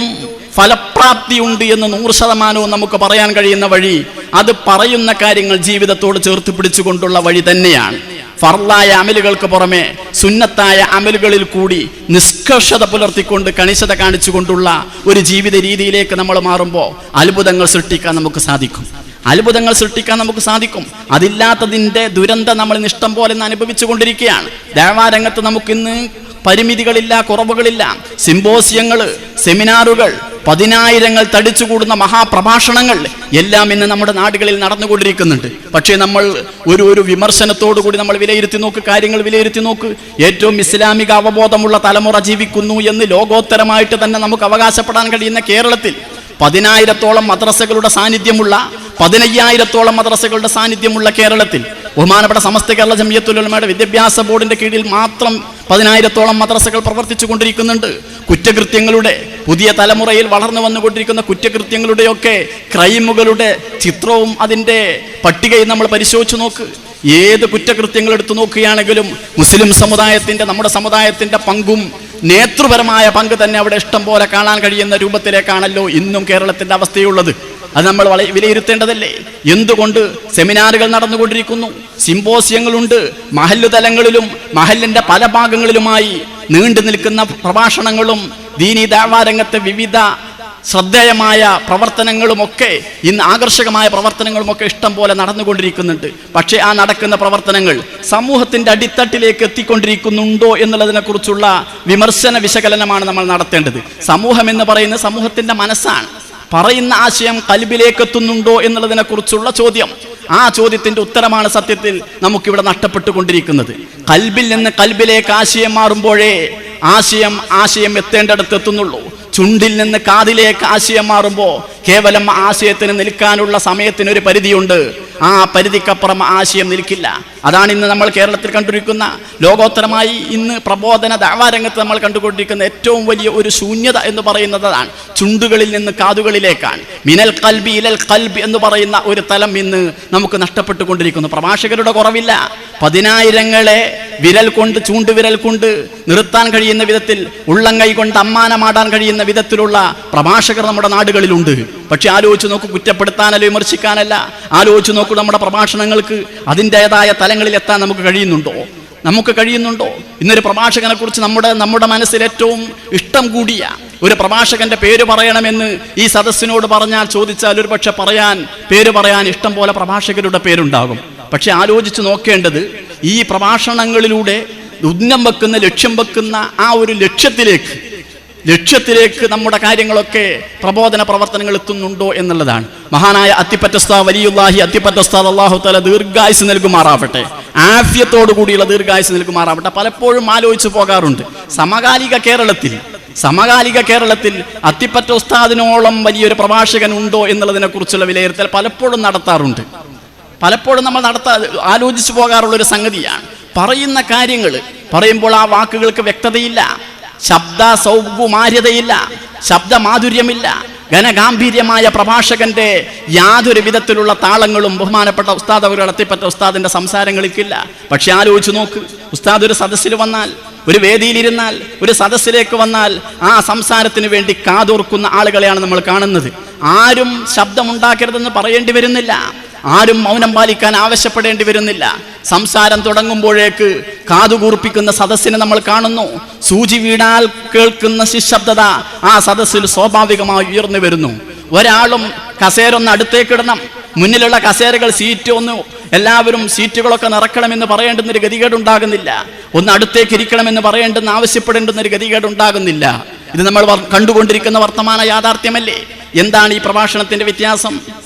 ഫലപ്രാപ്തിയുണ്ട് എന്ന് 100% നമുക്ക് പറയാൻ കഴിയുന്ന വഴി, അത് പറയുന്ന കാര്യങ്ങൾ ജീവിതത്തോട് ചേർത്ത് പിടിച്ചുകൊണ്ടുള്ള വഴി തന്നെയാണ്. ഫർളായ അമലുകൾക്ക് പുറമെ സുന്നത്തായ അമലുകളിൽ കൂടി നിഷ്കർഷത പുലർത്തിക്കൊണ്ട്, കണിശത കാണിച്ചുകൊണ്ടുള്ള ഒരു ജീവിത രീതിയിലേക്ക് നമ്മൾ മാറുമ്പോൾ അത്ഭുതങ്ങൾ സൃഷ്ടിക്കാൻ നമുക്ക് സാധിക്കും. അതില്ലാത്തതിൻ്റെ ദുരന്തം നമ്മൾ ഇഷ്ടം പോലെ അനുഭവിച്ചു കൊണ്ടിരിക്കുകയാണ്. ദഅ്വാ രംഗത്ത് നമുക്കിന്ന് പരിമിതികളില്ല, കുറവുകളില്ല. സിംബോസിയങ്ങൾ, സെമിനാറുകൾ, 10,000 തടിച്ചുകൂടുന്ന മഹാപ്രഭാഷണങ്ങൾ എല്ലാം ഇന്ന് നമ്മുടെ നാടുകളിൽ നടന്നുകൊണ്ടിരിക്കുന്നുണ്ട്. പക്ഷേ നമ്മൾ ഒരു വിമർശനത്തോടു കൂടി നമ്മൾ കാര്യങ്ങൾ വിലയിരുത്തി നോക്ക്. ഏറ്റവും ഇസ്ലാമിക അവബോധമുള്ള തലമുറ ജീവിക്കുന്നു എന്ന് ലോകോത്തരമായിട്ട് തന്നെ നമുക്ക് അവകാശപ്പെടാൻ കഴിയുന്ന കേരളത്തിൽ 10,000-ഓളം മദ്രസകളുടെ സാന്നിധ്യമുള്ള 15,000-ഓളം മദ്രസകളുടെ സാന്നിധ്യമുള്ള കേരളത്തിൽ ബഹുമാനപ്പെട്ട സമസ്ത കേരള ജംഇയ്യത്തുൽ ഉലമയുടെ വിദ്യാഭ്യാസ ബോർഡിന്റെ കീഴിൽ മാത്രം 10,000-ഓളം മദ്രസകൾ പ്രവർത്തിച്ചു കൊണ്ടിരിക്കുന്നുണ്ട്. കുറ്റകൃത്യങ്ങളുടെ പുതിയ തലമുറയിൽ വളർന്നു വന്നുകൊണ്ടിരിക്കുന്ന കുറ്റകൃത്യങ്ങളുടെയൊക്കെ ക്രൈമുകളുടെ ചിത്രവും അതിൻ്റെ പട്ടികയും നമ്മൾ പരിശോധിച്ചു നോക്ക്. ഏത് കുറ്റകൃത്യങ്ങൾ എടുത്തു നോക്കുകയാണെങ്കിലും മുസ്ലിം സമുദായത്തിൻ്റെ, നമ്മുടെ സമുദായത്തിൻ്റെ പങ്കും നേതൃപരമായ പങ്ക് തന്നെ അവിടെ ഇഷ്ടം പോലെ കാണാൻ കഴിയുന്ന രൂപത്തിലേക്കാണല്ലോ ഇന്നും കേരളത്തിൻ്റെ അവസ്ഥയുള്ളത്. അത് നമ്മൾ വിലയിരുത്തേണ്ടതല്ലേ? എന്തുകൊണ്ട് സെമിനാറുകൾ നടന്നുകൊണ്ടിരിക്കുന്നു, സിമ്പോസിയങ്ങളുണ്ട്, മഹല്ല് തലങ്ങളിലും മഹല്ലിൻ്റെ പല ഭാഗങ്ങളിലുമായി നീണ്ടു നിൽക്കുന്ന പ്രഭാഷണങ്ങളും ദീനീ ദഅ്വാ രംഗത്തെ വിവിധ ശ്രദ്ധേയമായ പ്രവർത്തനങ്ങളുമൊക്കെ, ഇന്ന് ആകർഷകമായ പ്രവർത്തനങ്ങളുമൊക്കെ ഇഷ്ടം പോലെ നടന്നുകൊണ്ടിരിക്കുന്നുണ്ട്. പക്ഷേ ആ നടക്കുന്ന പ്രവർത്തനങ്ങൾ സമൂഹത്തിൻ്റെ അടിത്തട്ടിലേക്ക് എത്തിക്കൊണ്ടിരിക്കുന്നുണ്ടോ എന്നുള്ളതിനെക്കുറിച്ചുള്ള വിമർശന വിശകലനമാണ് നമ്മൾ നടത്തേണ്ടത്. സമൂഹം എന്ന് പറയുന്നത് സമൂഹത്തിൻ്റെ മനസ്സാണ്. പറയുന്ന ആശയം കൽബിലേക്ക് എത്തുന്നുണ്ടോ എന്നുള്ളതിനെക്കുറിച്ചുള്ള ചോദ്യം, ആ ചോദ്യത്തിൻ്റെ ഉത്തരമാണ് സത്യത്തിൽ നമുക്കിവിടെ നഷ്ടപ്പെട്ടുകൊണ്ടിരിക്കുന്നത്. കൽബിൽ നിന്ന് കൽബിലേക്ക് ആശയം മാറുമ്പോഴേ ആശയം എത്തേണ്ടടുത്ത് എത്തുന്നുള്ളൂ. ചുണ്ടിൽ നിന്ന് കാതിലേക്ക് ആശയം മാറുമ്പോൾ കേവലം ആശയത്തിന് നിൽക്കാനുള്ള സമയത്തിനൊരു പരിധിയുണ്ട്. ആ പരിധിക്കപ്പുറം ആശയം നിൽക്കില്ല. അതാണ് ഇന്ന് നമ്മൾ കേരളത്തിൽ കണ്ടിരിക്കുന്ന, ലോകോത്തരമായി ഇന്ന് പ്രബോധന ദഅ്വാ രംഗത്ത് നമ്മൾ കണ്ടുകൊണ്ടിരിക്കുന്ന ഏറ്റവും വലിയ ഒരു ശൂന്യത എന്ന് പറയുന്നത് അതാണ്. ചുണ്ടുകളിൽ നിന്ന് കാതുകളിലേക്കാണ്. മിനൽ ഖൽബി ഇലൽ ഖൽബ് എന്ന് പറയുന്ന ഒരു തലം ഇന്ന് നമുക്ക് നഷ്ടപ്പെട്ടുകൊണ്ടിരിക്കുന്നു. പ്രഭാഷകരുടെ കുറവില്ല. 10,000-ങ്ങളെ ചൂണ്ടുവിരൽ കൊണ്ട് നിർത്താൻ കഴിയുന്ന വിധത്തിൽ, ഉള്ളംകൈ കൊണ്ട് അമ്മാനമാടാൻ കഴിയുന്ന വിധത്തിലുള്ള പ്രഭാഷകർ നമ്മുടെ നാടുകളിലുണ്ട്. പക്ഷെ ആലോചിച്ച് നോക്കൂ, കുറ്റപ്പെടുത്താനല്ല വിമർശിക്കാനല്ല, ആലോചിച്ച് നോക്കൂ, നമ്മുടെ പ്രഭാഷണങ്ങൾക്ക് അതിൻ്റെതായ തലങ്ങളിൽ എത്താൻ നമുക്ക് കഴിയുന്നുണ്ടോ? ഇന്നൊരു പ്രഭാഷകനെ കുറിച്ച് നമ്മുടെ മനസ്സിൽ ഏറ്റവും ഇഷ്ടം കൂടിയ ഒരു പ്രഭാഷകന്റെ പേര് പറയണമെന്ന് ഈ സദസ്സിനോട് ചോദിച്ചാൽ ഒരു പക്ഷെ പേര് പറയാൻ ഇഷ്ടം പോലെ പ്രഭാഷകരുടെ പേരുണ്ടാകും. പക്ഷെ ആലോചിച്ച് നോക്കേണ്ടത്, ഈ പ്രഭാഷണങ്ങളിലൂടെ ലക്ഷ്യം വെക്കുന്ന ആ ഒരു ലക്ഷ്യത്തിലേക്ക് നമ്മുടെ കാര്യങ്ങളൊക്കെ, പ്രബോധന പ്രവർത്തനങ്ങൾ എത്തുന്നുണ്ടോ എന്നുള്ളതാണ്. മഹാനായ അത്തിപ്പറ്റ ഉസ്താദ് വലിയുല്ലാഹി അത്തിപ്പറ്റ ഉസ്താദ് അല്ലാഹു തആല ദീർഘായുസ് നൽകുമാറാവട്ടെ, ആഫിയത്തോടു കൂടിയുള്ള ദീർഘായുസ് നൽകുമാറാവട്ടെ. പലപ്പോഴും ആലോചിച്ചു പോകാറുണ്ട്, സമകാലിക കേരളത്തിൽ അത്തിപ്പറ്റ ഉസ്താദിനോളം വലിയൊരു പ്രഭാഷകൻ ഉണ്ടോ എന്നുള്ളതിനെ കുറിച്ചുള്ള വിലയിരുത്തൽ പലപ്പോഴും നടത്താറുണ്ട്. പലപ്പോഴും നമ്മൾ ആലോചിച്ചു പോകാറുള്ളൊരു സംഗതിയാണ്. പറയുന്ന കാര്യങ്ങൾ പറയുമ്പോൾ ആ വാക്കുകൾക്ക് വ്യക്തതയില്ല, ശബ്ദ സൗകുമാര്യതയില്ല, ശബ്ദമാധുര്യമില്ല, ഘനഗാംഭീര്യമായ പ്രഭാഷകന്റെ യാതൊരു വിധത്തിലുള്ള താളങ്ങളും ബഹുമാനപ്പെട്ട ഉസ്താദ് അവരുടെ അത്തിപ്പറ്റ ഉസ്താദിന്റെ സംസാരങ്ങൾക്കില്ല. പക്ഷെ ആലോചിച്ച് നോക്ക്, ഉസ്താദ് ഒരു സദസ്സിൽ വന്നാൽ, ഒരു വേദിയിലിരുന്നാൽ, ഒരു സദസ്സിലേക്ക് വന്നാൽ ആ സംസാരത്തിന് വേണ്ടി കാതോർക്കുന്ന ആളുകളെയാണ് നമ്മൾ കാണുന്നത്. ആരും ശബ്ദമുണ്ടാക്കരുതെന്ന് പറയേണ്ടി വരുന്നില്ല, ആരും മൗനം പാലിക്കാൻ ആവശ്യപ്പെടേണ്ടി വരുന്നില്ല. സംസാരം തുടങ്ങുമ്പോഴേക്ക് കാതുകൂർപ്പിക്കുന്ന സദസ്സിനെ നമ്മൾ കാണുന്നു. സൂചി വീണാൽ കേൾക്കുന്ന നിശബ്ദത ആ സദസ്സിൽ സ്വാഭാവികമായി ഉയർന്നു വരുന്നു. ഒരാളും കസേരൊന്ന് അടുത്തേക്കിടണം, മുന്നിലുള്ള കസേരകൾ എല്ലാവരും സീറ്റുകളൊക്കെ നിറക്കണമെന്ന് പറയേണ്ടുന്നൊരു ഗതികേടുണ്ടാകുന്നില്ല. ഒന്ന് അടുത്തേക്ക് ഇരിക്കണമെന്ന് ആവശ്യപ്പെടേണ്ടുന്നൊരു ഗതികേടുണ്ടാകുന്നില്ല. ഇത് നമ്മൾ കണ്ടുകൊണ്ടിരിക്കുന്ന വർത്തമാന യാഥാർത്ഥ്യമല്ലേ? എന്താണ് ഈ പ്രഭാഷണത്തിന്റെ വ്യത്യാസം?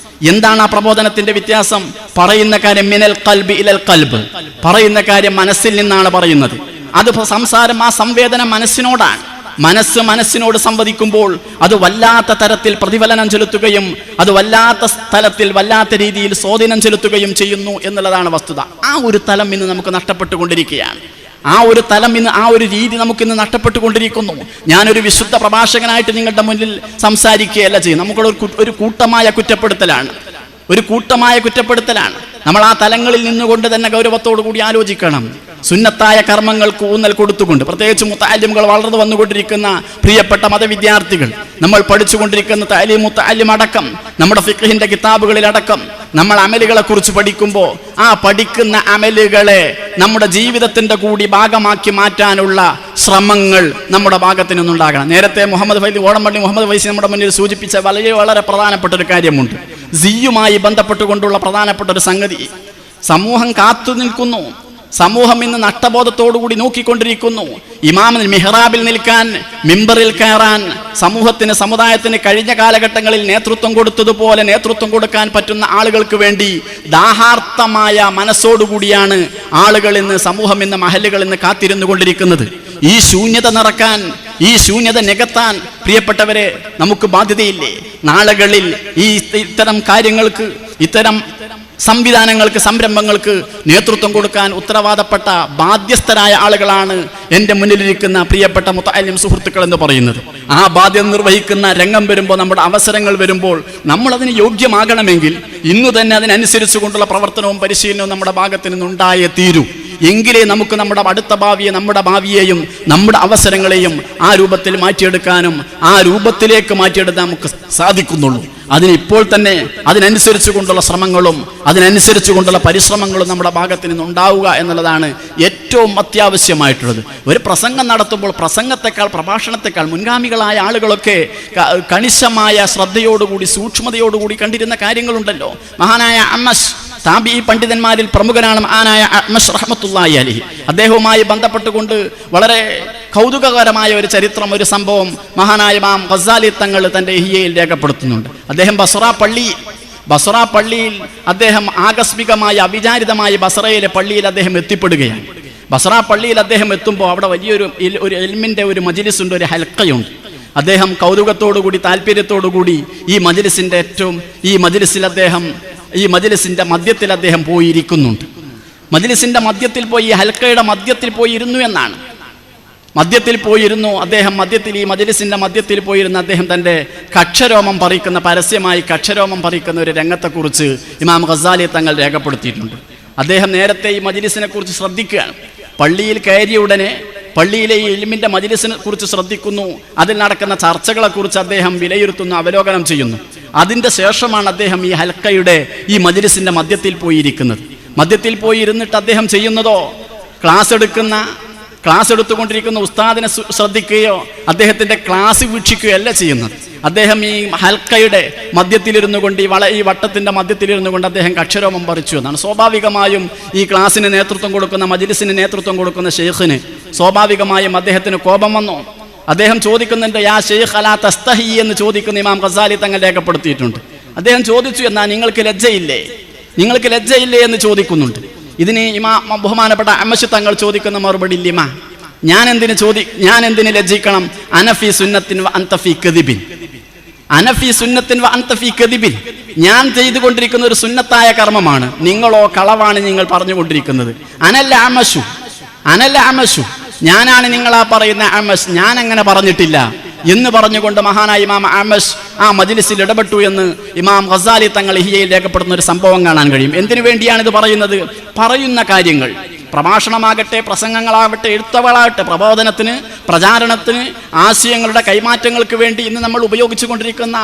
എന്താണ് ആ പ്രബോധനത്തിന്റെ വ്യത്യാസം? പറയുന്ന കാര്യം മിനൽ ഖൽബി ഇലൽ ഖൽബ്, പറയുന്ന കാര്യം മനസ്സിൽ നിന്നാണ് പറയുന്നത്. അത് സംസാരം, ആ സംവേദനം മനസ്സിനോടാണ്. മനസ്സിനോട് സംവദിക്കുമ്പോൾ അത് വല്ലാത്ത തരത്തിൽ പ്രതിഫലനം ചെലുത്തുകയും അത് വല്ലാത്ത തലത്തിൽ വല്ലാത്ത രീതിയിൽ സ്വാധീനം ചെലുത്തുകയും ചെയ്യുന്നു എന്നുള്ളതാണ് വസ്തുത. ആ ഒരു തലം ഇന്ന് നമുക്ക് നഷ്ടപ്പെട്ടുകൊണ്ടിരിക്കുകയാണ്. ആ ഒരു രീതി നമുക്കിന്ന് നഷ്ടപ്പെട്ടുകൊണ്ടിരിക്കുന്നു. ഞാനൊരു വിശുദ്ധ പ്രഭാഷകനായിട്ട് നിങ്ങളുടെ മുന്നിൽ സംസാരിക്കുകയല്ല ചെയ്യുന്നത്. നമുക്കുള്ള ഒരു കൂട്ടമായ കുറ്റപ്പെടുത്തലാണ്. നമ്മൾ ആ തലങ്ങളിൽ നിന്നുകൊണ്ട് തന്നെ ഗൗരവത്തോടു കൂടി ആലോചിക്കണം. സുന്നത്തായ കർമ്മങ്ങൾക്ക് ഊന്നൽ കൊടുത്തുകൊണ്ട്, പ്രത്യേകിച്ച് മുത്തഅല്ലിമുകൾ വളർന്നു വന്നുകൊണ്ടിരിക്കുന്ന പ്രിയപ്പെട്ട മതവിദ്യാർത്ഥികൾ, നമ്മൾ പഠിച്ചുകൊണ്ടിരിക്കുന്ന തഅലീം മുത്തഅല്ലിം അടക്കം, നമ്മുടെ ഫിഖ്ഹിന്റെ കിതാബുകളിലടക്കം നമ്മൾ അമലുകളെ കുറിച്ച് പഠിക്കുമ്പോൾ ആ പഠിക്കുന്ന അമലുകളെ നമ്മുടെ ജീവിതത്തിന്റെ കൂടി ഭാഗമാക്കി മാറ്റാനുള്ള ശ്രമങ്ങൾ നമ്മുടെ ഭാഗത്തു നിന്നുണ്ടാകണം. നേരത്തെ ഓടമ്പള്ളി മുഹമ്മദ് ഫൈസി നമ്മുടെ മുന്നിൽ സൂചിപ്പിച്ച വളരെ പ്രധാനപ്പെട്ട ഒരു കാര്യമുണ്ട്. സിയുമായി ബന്ധപ്പെട്ടുകൊണ്ടുള്ള പ്രധാനപ്പെട്ട ഒരു സംഗതി. സമൂഹം കാത്തു നിൽക്കുന്നു, സമൂഹം ഇന്ന് നഷ്ടബോധത്തോടുകൂടി നോക്കിക്കൊണ്ടിരിക്കുന്നു. ഇമാമിന് മിഹ്റാബിൽ നിൽക്കാൻ, മിമ്പറിൽ കയറാൻ സമുദായത്തിന് കഴിഞ്ഞ കാലഘട്ടങ്ങളിൽ നേതൃത്വം കൊടുത്തതുപോലെ നേതൃത്വം കൊടുക്കാൻ പറ്റുന്ന ആളുകൾക്ക് വേണ്ടി ദാഹാർത്ഥമായ മനസ്സോടുകൂടിയാണ് ആളുകൾ ഇന്ന്, സമൂഹം ഇന്ന്, മഹല്ലുകൾ ഇന്ന് കാത്തിരുന്നു കൊണ്ടിരിക്കുന്നത്. ഈ ശൂന്യത നിറക്കാൻ, ഈ ശൂന്യത നികത്താൻ പ്രിയപ്പെട്ടവരെ നമുക്ക് ബാധ്യതയില്ലേ? നാളുകളിൽ ഇത്തരം കാര്യങ്ങൾക്ക്, ഇത്തരം സംവിധാനങ്ങൾക്ക്, സംരംഭങ്ങൾക്ക് നേതൃത്വം കൊടുക്കാൻ ഉത്തരവാദപ്പെട്ട ബാധ്യസ്ഥരായ ആളുകളാണ് എൻ്റെ മുന്നിലിരിക്കുന്ന പ്രിയപ്പെട്ട മുത്തഅല്ലിം സുഹൃത്തുക്കൾ എന്ന് പറയുന്നത്. ആ ബാധ്യത നിർവഹിക്കുന്ന രംഗം വരുമ്പോൾ, നമ്മുടെ അവസരങ്ങൾ വരുമ്പോൾ നമ്മളതിന് യോഗ്യമാകണമെങ്കിൽ ഇന്നു തന്നെ അതിനനുസരിച്ച് കൊണ്ടുള്ള പ്രവർത്തനവും പരിശീലനവും നമ്മുടെ ഭാഗത്ത് നിന്നുണ്ടായേ തീരൂ. എങ്കിലേ നമുക്ക് നമ്മുടെ അടുത്ത ഭാവിയെ, നമ്മുടെ ഭാവിയെയും നമ്മുടെ അവസരങ്ങളെയും ആ രൂപത്തിൽ മാറ്റിയെടുക്കാനും ആ രൂപത്തിലേക്ക് മാറ്റിയെടുക്കാൻ നമുക്ക് സാധിക്കുന്നുള്ളൂ. അതിനിപ്പോൾ തന്നെ അതിനനുസരിച്ച് കൊണ്ടുള്ള ശ്രമങ്ങളും അതിനനുസരിച്ച് കൊണ്ടുള്ള പരിശ്രമങ്ങളും നമ്മുടെ ഭാഗത്ത് നിന്നുണ്ടാവുക എന്നുള്ളതാണ് ഏറ്റവും അത്യാവശ്യമായിട്ടുള്ളത്. ഒരു പ്രസംഗം നടത്തുമ്പോൾ പ്രസംഗത്തെക്കാൾ, പ്രഭാഷണത്തെക്കാൾ മുൻഗാമികളായ ആളുകളൊക്കെ കണിശമായ ശ്രദ്ധയോടുകൂടി, സൂക്ഷ്മതയോടുകൂടി കണ്ടിരുന്ന കാര്യങ്ങളുണ്ടല്ലോ. മഹാനായ അഅ്മശ്, താബിഈ പണ്ഡിതന്മാരിൽ പ്രമുഖനാണ് മഹാനായ അഅ്മശ് റഹ്മത്തുള്ളാഹി അലൈഹി. അദ്ദേഹവുമായി ബന്ധപ്പെട്ടുകൊണ്ട് വളരെ കൗതുകകരമായ ഒരു ചരിത്രം, ഒരു സംഭവം മഹാനായ ഇമാം ഗസാലി തങ്ങൾ തൻ്റെ ഇഹ്യയിൽ രേഖപ്പെടുത്തുന്നുണ്ട്. അദ്ദേഹം ബസ്ര പള്ളിയിൽ അദ്ദേഹം ആകസ്മികമായി, അവിചാരിതമായി ബസ്രയിലെ പള്ളിയിൽ അദ്ദേഹം എത്തിപ്പെടുകയാണ്. ബസ്ര പള്ളിയിൽ അദ്ദേഹം എത്തുമ്പോൾ അവിടെ വലിയൊരു ഇൽമിൻ്റെ ഒരു മജ്ലിസ് ഉണ്ട്, ഒരു ഹൽക്കയുണ്ട്. അദ്ദേഹം കൗതുകത്തോടുകൂടി, താല്പര്യത്തോടുകൂടി ഈ മജ്ലിസിൻ്റെ മധ്യത്തിൽ അദ്ദേഹം പോയിരിക്കുന്നുണ്ട്. മജ്ലിസിൻ്റെ മധ്യത്തിൽ പോയി, ഈ ഹൽക്കയുടെ മധ്യത്തിൽ പോയിരുന്നു എന്നാണ്. മധ്യത്തിൽ പോയിരുന്നു അദ്ദേഹം. ഈ മജ്ലിസിൻ്റെ മധ്യത്തിൽ പോയിരുന്ന അദ്ദേഹം തൻ്റെ കക്ഷരോമം പറിക്കുന്ന, പരസ്യമായി കക്ഷരോമം പറിക്കുന്ന ഒരു രംഗത്തെക്കുറിച്ച് ഇമാം ഗസാലി തങ്ങൾ രേഖപ്പെടുത്തിയിട്ടുണ്ട്. അദ്ദേഹം നേരത്തെ ഈ മജ്ലിസിനെ കുറിച്ച് ശ്രദ്ധിക്കുകയാണ്. പള്ളിയിൽ കയറിയ ഉടനെ പള്ളിയിലെ ഈ ഇൽമിൻ്റെ മജ്ലിസിനെ കുറിച്ച് ശ്രദ്ധിക്കുന്നു. അതിൽ നടക്കുന്ന ചർച്ചകളെക്കുറിച്ച് അദ്ദേഹം വിലയിരുത്തുന്നു, അവലോകനം ചെയ്യുന്നു. അതിൻ്റെ ശേഷമാണ് അദ്ദേഹം ഈ ഹൽക്കയുടെ, ഈ മജ്ലിസിൻ്റെ മധ്യത്തിൽ പോയിരിക്കുന്നത്. മധ്യത്തിൽ പോയി ഇരുന്നിട്ട് അദ്ദേഹം ചെയ്യുന്നതോ, ക്ലാസ് എടുത്തുകൊണ്ടിരിക്കുന്ന ഉസ്താദിനെ ശ്രദ്ധിക്കുകയോ അദ്ദേഹത്തിൻ്റെ ക്ലാസ് വീക്ഷിക്കുകയോ അല്ല ചെയ്യുന്നത്. അദ്ദേഹം ഈ ഹൽക്കയുടെ മധ്യത്തിലിരുന്നു കൊണ്ട്, ഈ വട്ടത്തിൻ്റെ മധ്യത്തിലിരുന്നു കൊണ്ട് അദ്ദേഹം കക്ഷരോമം പറിച്ചു എന്നാണ്. സ്വാഭാവികമായും ഈ ക്ലാസ്സിന് നേതൃത്വം കൊടുക്കുന്ന, മജ്ലിസിന് നേതൃത്വം കൊടുക്കുന്ന ഷെയ്ഖിന് സ്വാഭാവികമായും അദ്ദേഹത്തിന് കോപം വന്നു. അദ്ദേഹം ചോദിക്കുന്നുണ്ട്, യാ ഷെയ്ഖ് അലാ തസ്തഹി എന്ന് ചോദിക്കുന്ന ഇമാം ഗസാലി തങ്ങൾ രേഖപ്പെടുത്തിയിട്ടുണ്ട്. അദ്ദേഹം ചോദിച്ചു, എന്നാ നിങ്ങൾക്ക് ലജ്ജയില്ലേ എന്ന് ചോദിക്കുന്നുണ്ട്. ഇതിന് ബഹുമാനപ്പെട്ട അഅ്മശ് തങ്ങൾ ചോദിക്കുന്ന മറുപടി, ഇല്ലിമാ, ഞാൻ എന്തിന് ലജ്ജിക്കണം? അനഫി സുന്നത്തിൻ വ അൻത ഫീ കദിബിൻ. അനഫി സുന്നത്തിൻ വ അൻത ഫീ കദിബിൻ. ഞാൻ ചെയ്തുകൊണ്ടിരിക്കുന്ന ഒരു സുന്നത്തായ കർമ്മമാണ്, നിങ്ങളോ കളവാണ് നിങ്ങൾ പറഞ്ഞുകൊണ്ടിരിക്കുന്നത്. അനല്ല അമശു, ഞാനാണ് നിങ്ങളാ പറയുന്ന അമശ്, ഞാൻ അങ്ങനെ പറഞ്ഞിട്ടില്ല എന്ന് പറഞ്ഞുകൊണ്ട് മഹാനായ ഇമാം അഅ്മശ് ആ മജ്ലിസിൽ ഇടപെട്ടു എന്ന് ഇമാം ഗസാലി തങ്ങൾ ഇഹ്യയിൽ രേഖപ്പെടുന്ന ഒരു സംഭവം കാണാൻ കഴിയും. എന്തിനു വേണ്ടിയാണ് ഇത് പറയുന്നത്? പറയുന്ന കാര്യങ്ങൾ, പ്രഭാഷണമാകട്ടെ, പ്രസംഗങ്ങളാകട്ടെ, എഴുത്തുകളാകട്ടെ, പ്രബോധനത്തിന്, പ്രചാരണത്തിന്, ആശയങ്ങളുടെ കൈമാറ്റങ്ങൾക്ക് വേണ്ടി ഇന്ന് നമ്മൾ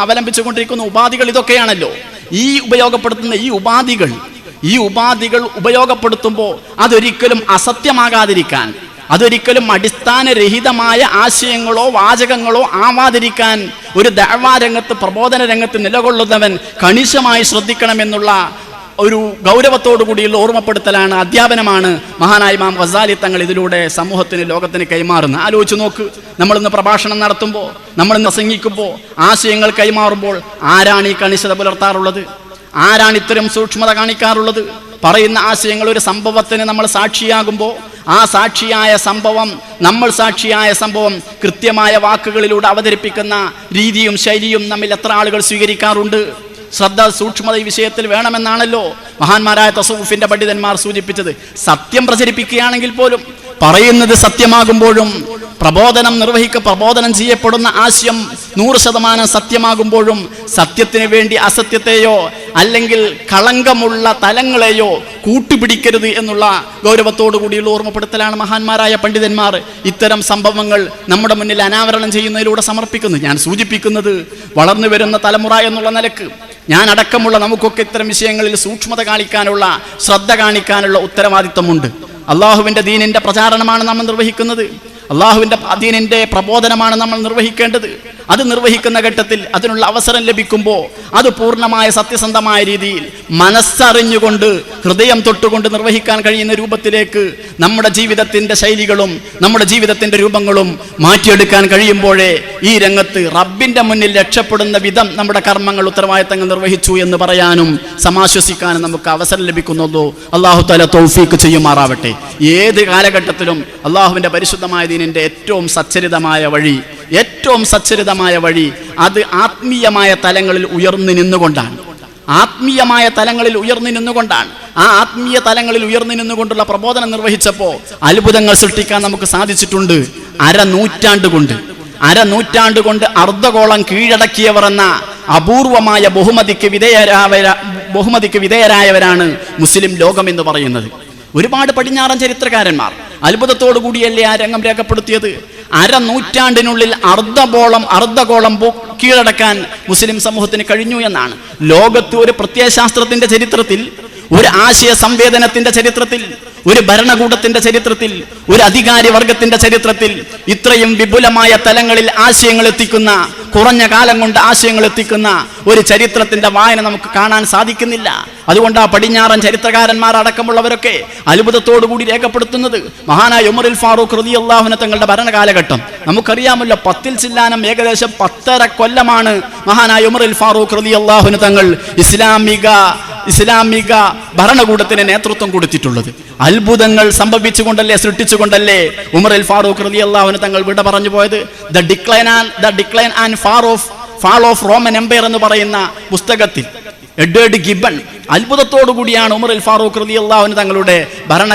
അവലംബിച്ചുകൊണ്ടിരിക്കുന്ന ഉപാധികൾ ഇതൊക്കെയാണല്ലോ. ഈ ഉപാധികൾ ഉപയോഗപ്പെടുത്തുമ്പോൾ അതൊരിക്കലും അസത്യമാകാതിരിക്കാൻ, അതൊരിക്കലും അടിസ്ഥാനരഹിതമായ ആശയങ്ങളോ വാചകങ്ങളോ ആവാതിരിക്കാൻ ഒരു ദഅ്വാ രംഗത്ത്, പ്രബോധന രംഗത്ത് നിലകൊള്ളുന്നവൻ കണിശമായി ശ്രദ്ധിക്കണമെന്നുള്ള ഒരു ഗൗരവത്തോടു കൂടിയുള്ള ഓർമ്മപ്പെടുത്തലാണ്, അധ്യാപനമാണ് മഹാനായ ഇമാം ഗസാലി തങ്ങൾ ഇതിലൂടെ സമൂഹത്തിന്, ലോകത്തിന് കൈമാറുന്നത്. ആലോചിച്ച് നോക്ക്, നമ്മളിന്ന് പ്രഭാഷണം നടത്തുമ്പോൾ, നമ്മളിന്ന് പ്രസംഗിക്കുമ്പോൾ, ആശയങ്ങൾ കൈമാറുമ്പോൾ ആരാണ് ഈ കണിശത പുലർത്താറുള്ളത്? ആരാണ് ഇത്തരം സൂക്ഷ്മത കാണിക്കാറുള്ളത്? പറയുന്ന ആശയങ്ങൾ, ഒരു സംഭവത്തിന് നമ്മൾ സാക്ഷിയാകുമ്പോൾ ആ സാക്ഷിയായ സംഭവം കൃത്യമായ വാക്കുകളിലൂടെ അവതരിപ്പിക്കുന്ന രീതിയും ശൈലിയും നമ്മിൽ എത്ര ആളുകൾ സ്വീകരിക്കാറുണ്ട്? ശ്രദ്ധ, സൂക്ഷ്മത ഈ വിഷയത്തിൽ വേണമെന്നാണല്ലോ മഹാന്മാരായ തസവുഫിന്റെ പണ്ഡിതന്മാർ സൂചിപ്പിച്ചത്. സത്യം പ്രചരിപ്പിക്കുകയാണെങ്കിൽ പോലും, പറയുന്നത് സത്യമാകുമ്പോഴും, പ്രബോധനം ചെയ്യപ്പെടുന്ന ആശയം 100% സത്യമാകുമ്പോഴും സത്യത്തിന് വേണ്ടി അസത്യത്തെയോ അല്ലെങ്കിൽ കളങ്കമുള്ള തലങ്ങളെയോ കൂട്ടുപിടിക്കരുത് എന്നുള്ള ഗൗരവത്തോടു കൂടിയുള്ള ഓർമ്മപ്പെടുത്തലാണ് മഹാന്മാരായ പണ്ഡിതന്മാർ ഇത്തരം സംഭവങ്ങൾ നമ്മുടെ മുന്നിൽ അനാവരണം ചെയ്യുന്നതിലൂടെ സമർപ്പിക്കുന്നത്. ഞാൻ സൂചിപ്പിക്കുന്നത്, വളർന്നു വരുന്ന തലമുറ എന്നുള്ള നിലക്ക് ഞാൻ അടക്കമുള്ള നമുക്കൊക്കെ ഇത്തരം വിഷയങ്ങളിൽ സൂക്ഷ്മത കാണിക്കാനുള്ള, ശ്രദ്ധ കാണിക്കാനുള്ള ഉത്തരവാദിത്വമുണ്ട്. അള്ളാഹുവിൻ്റെ ദീനിൻ്റെ പ്രചാരണമാണ് നമ്മൾ നിർവഹിക്കുന്നത്. അള്ളാഹുവിൻ്റെ ദീനിൻ്റെ പ്രബോധനമാണ് നമ്മൾ നിർവഹിക്കേണ്ടത്. അത് നിർവഹിക്കുന്ന ഘട്ടത്തിൽ അതിനുള്ള അവസരം ലഭിക്കുമ്പോൾ അത് പൂർണ്ണമായ സത്യസന്ധമായ രീതിയിൽ മനസ്സറിഞ്ഞുകൊണ്ട്, ഹൃദയം തൊട്ടുകൊണ്ട് നിർവഹിക്കാൻ കഴിയുന്ന രൂപത്തിലേക്ക് നമ്മുടെ ജീവിതത്തിൻ്റെ ശൈലികളും നമ്മുടെ ജീവിതത്തിൻ്റെ രൂപങ്ങളും മാറ്റിയെടുക്കാൻ കഴിയുമ്പോഴേ ഈ രംഗത്ത് റബ്ബിൻ്റെ മുന്നിൽ രക്ഷപ്പെടുന്ന വിധം നമ്മുടെ കർമ്മങ്ങൾ, ഉത്തരവാദിത്തങ്ങൾ നിർവഹിച്ചു എന്ന് പറയാനും സമാശ്വസിക്കാനും നമുക്ക് അവസരം ലഭിക്കുന്നുള്ളൂ. അള്ളാഹു തആല തൗഫീഖ് ചെയ്യുമാറാവട്ടെ. ഏത് കാലഘട്ടത്തിലും അള്ളാഹുവിൻ്റെ പരിശുദ്ധമായ ദീനിന്റെ ഏറ്റവും സച്ചരിതമായ വഴി അത് ആത്മീയമായ തലങ്ങളിൽ ഉയർന്നു നിന്നുകൊണ്ടാണ്. ആ ആത്മീയ തലങ്ങളിൽ ഉയർന്നു നിന്നുകൊണ്ടുള്ള പ്രബോധനം നിർവഹിച്ചപ്പോൾ അത്ഭുതങ്ങൾ സൃഷ്ടിക്കാൻ നമുക്ക് സാധിച്ചിട്ടുണ്ട്. അരനൂറ്റാണ്ട് കൊണ്ട് അർദ്ധഗോളം കീഴടക്കിയവർ എന്ന അപൂർവമായ ബഹുമതിക്ക് വിധേയരായവരാണ് മുസ്ലിം ലോകം എന്ന് പറയുന്നത്. ഒരുപാട് പടിഞ്ഞാറൻ ചരിത്രകാരന്മാർ അത്ഭുതത്തോടു കൂടിയല്ലേ ആ രംഗം രേഖപ്പെടുത്തിയത്. അരനൂറ്റാണ്ടിനുള്ളിൽ അർദ്ധഗോളം കീഴടക്കാൻ മുസ്ലിം സമൂഹത്തിന് കഴിഞ്ഞു എന്നാണ്. ലോകത്ത് ഒരു പ്രത്യയശാസ്ത്രത്തിന്റെ ചരിത്രത്തിൽ, ഒരു ആശയ സംവേദനത്തിന്റെ ചരിത്രത്തിൽ, ഒരു ഭരണകൂടത്തിന്റെ ചരിത്രത്തിൽ, ഒരു അധികാരി വർഗത്തിന്റെ ചരിത്രത്തിൽ ഇത്രയും വിപുലമായ തലങ്ങളിൽ ആശയങ്ങൾ എത്തിക്കുന്ന, കുറഞ്ഞ കാലം കൊണ്ട് ആശയങ്ങൾ എത്തിക്കുന്ന ഒരു ചരിത്രത്തിന്റെ വായന നമുക്ക് കാണാൻ സാധിക്കുന്നില്ല. അതുകൊണ്ട് ആ പടിഞ്ഞാറൻ ചരിത്രകാരന്മാർ അടക്കമുള്ളവരൊക്കെ അത്ഭുതത്തോടു കൂടി രേഖപ്പെടുത്തുന്നത് മഹാനായ ഉമറുൽ ഫാറൂഖ് റളിയല്ലാഹു അൻഹു തങ്ങളുടെ ഭരണകാലഘട്ടം നമുക്കറിയാമല്ലോ. 10 ചില്ലാനം ഏകദേശം 10.5 കൊല്ലമാണ് മഹാനായ ഉമറുൽ ഫാറൂഖ് റളിയല്ലാഹു അൻഹു തങ്ങൾ ഇസ്ലാമിക ഭരണകൂടത്തിന് നേതൃത്വം കൊടുത്തിട്ടുള്ളത്. അത്ഭുതങ്ങൾ സൃഷ്ടിച്ചുകൊണ്ടല്ലേ ഉമറുൽ ഫാറൂഖ് റളിയല്ലാഹു അൻഹു തങ്ങൾ വിട പറഞ്ഞു പോയത്. The decline and fall of Roman empire എന്ന് പറയുന്ന പുസ്തകത്തിൽ എഡ്വേർഡ് ഗിബൺ അത്ഭുതത്തോടു കൂടിയാണ് ഉമറുൽ ഫാറൂഖ് റളിയല്ലാഹു അൻഹു തങ്ങളുടെ ഭരണ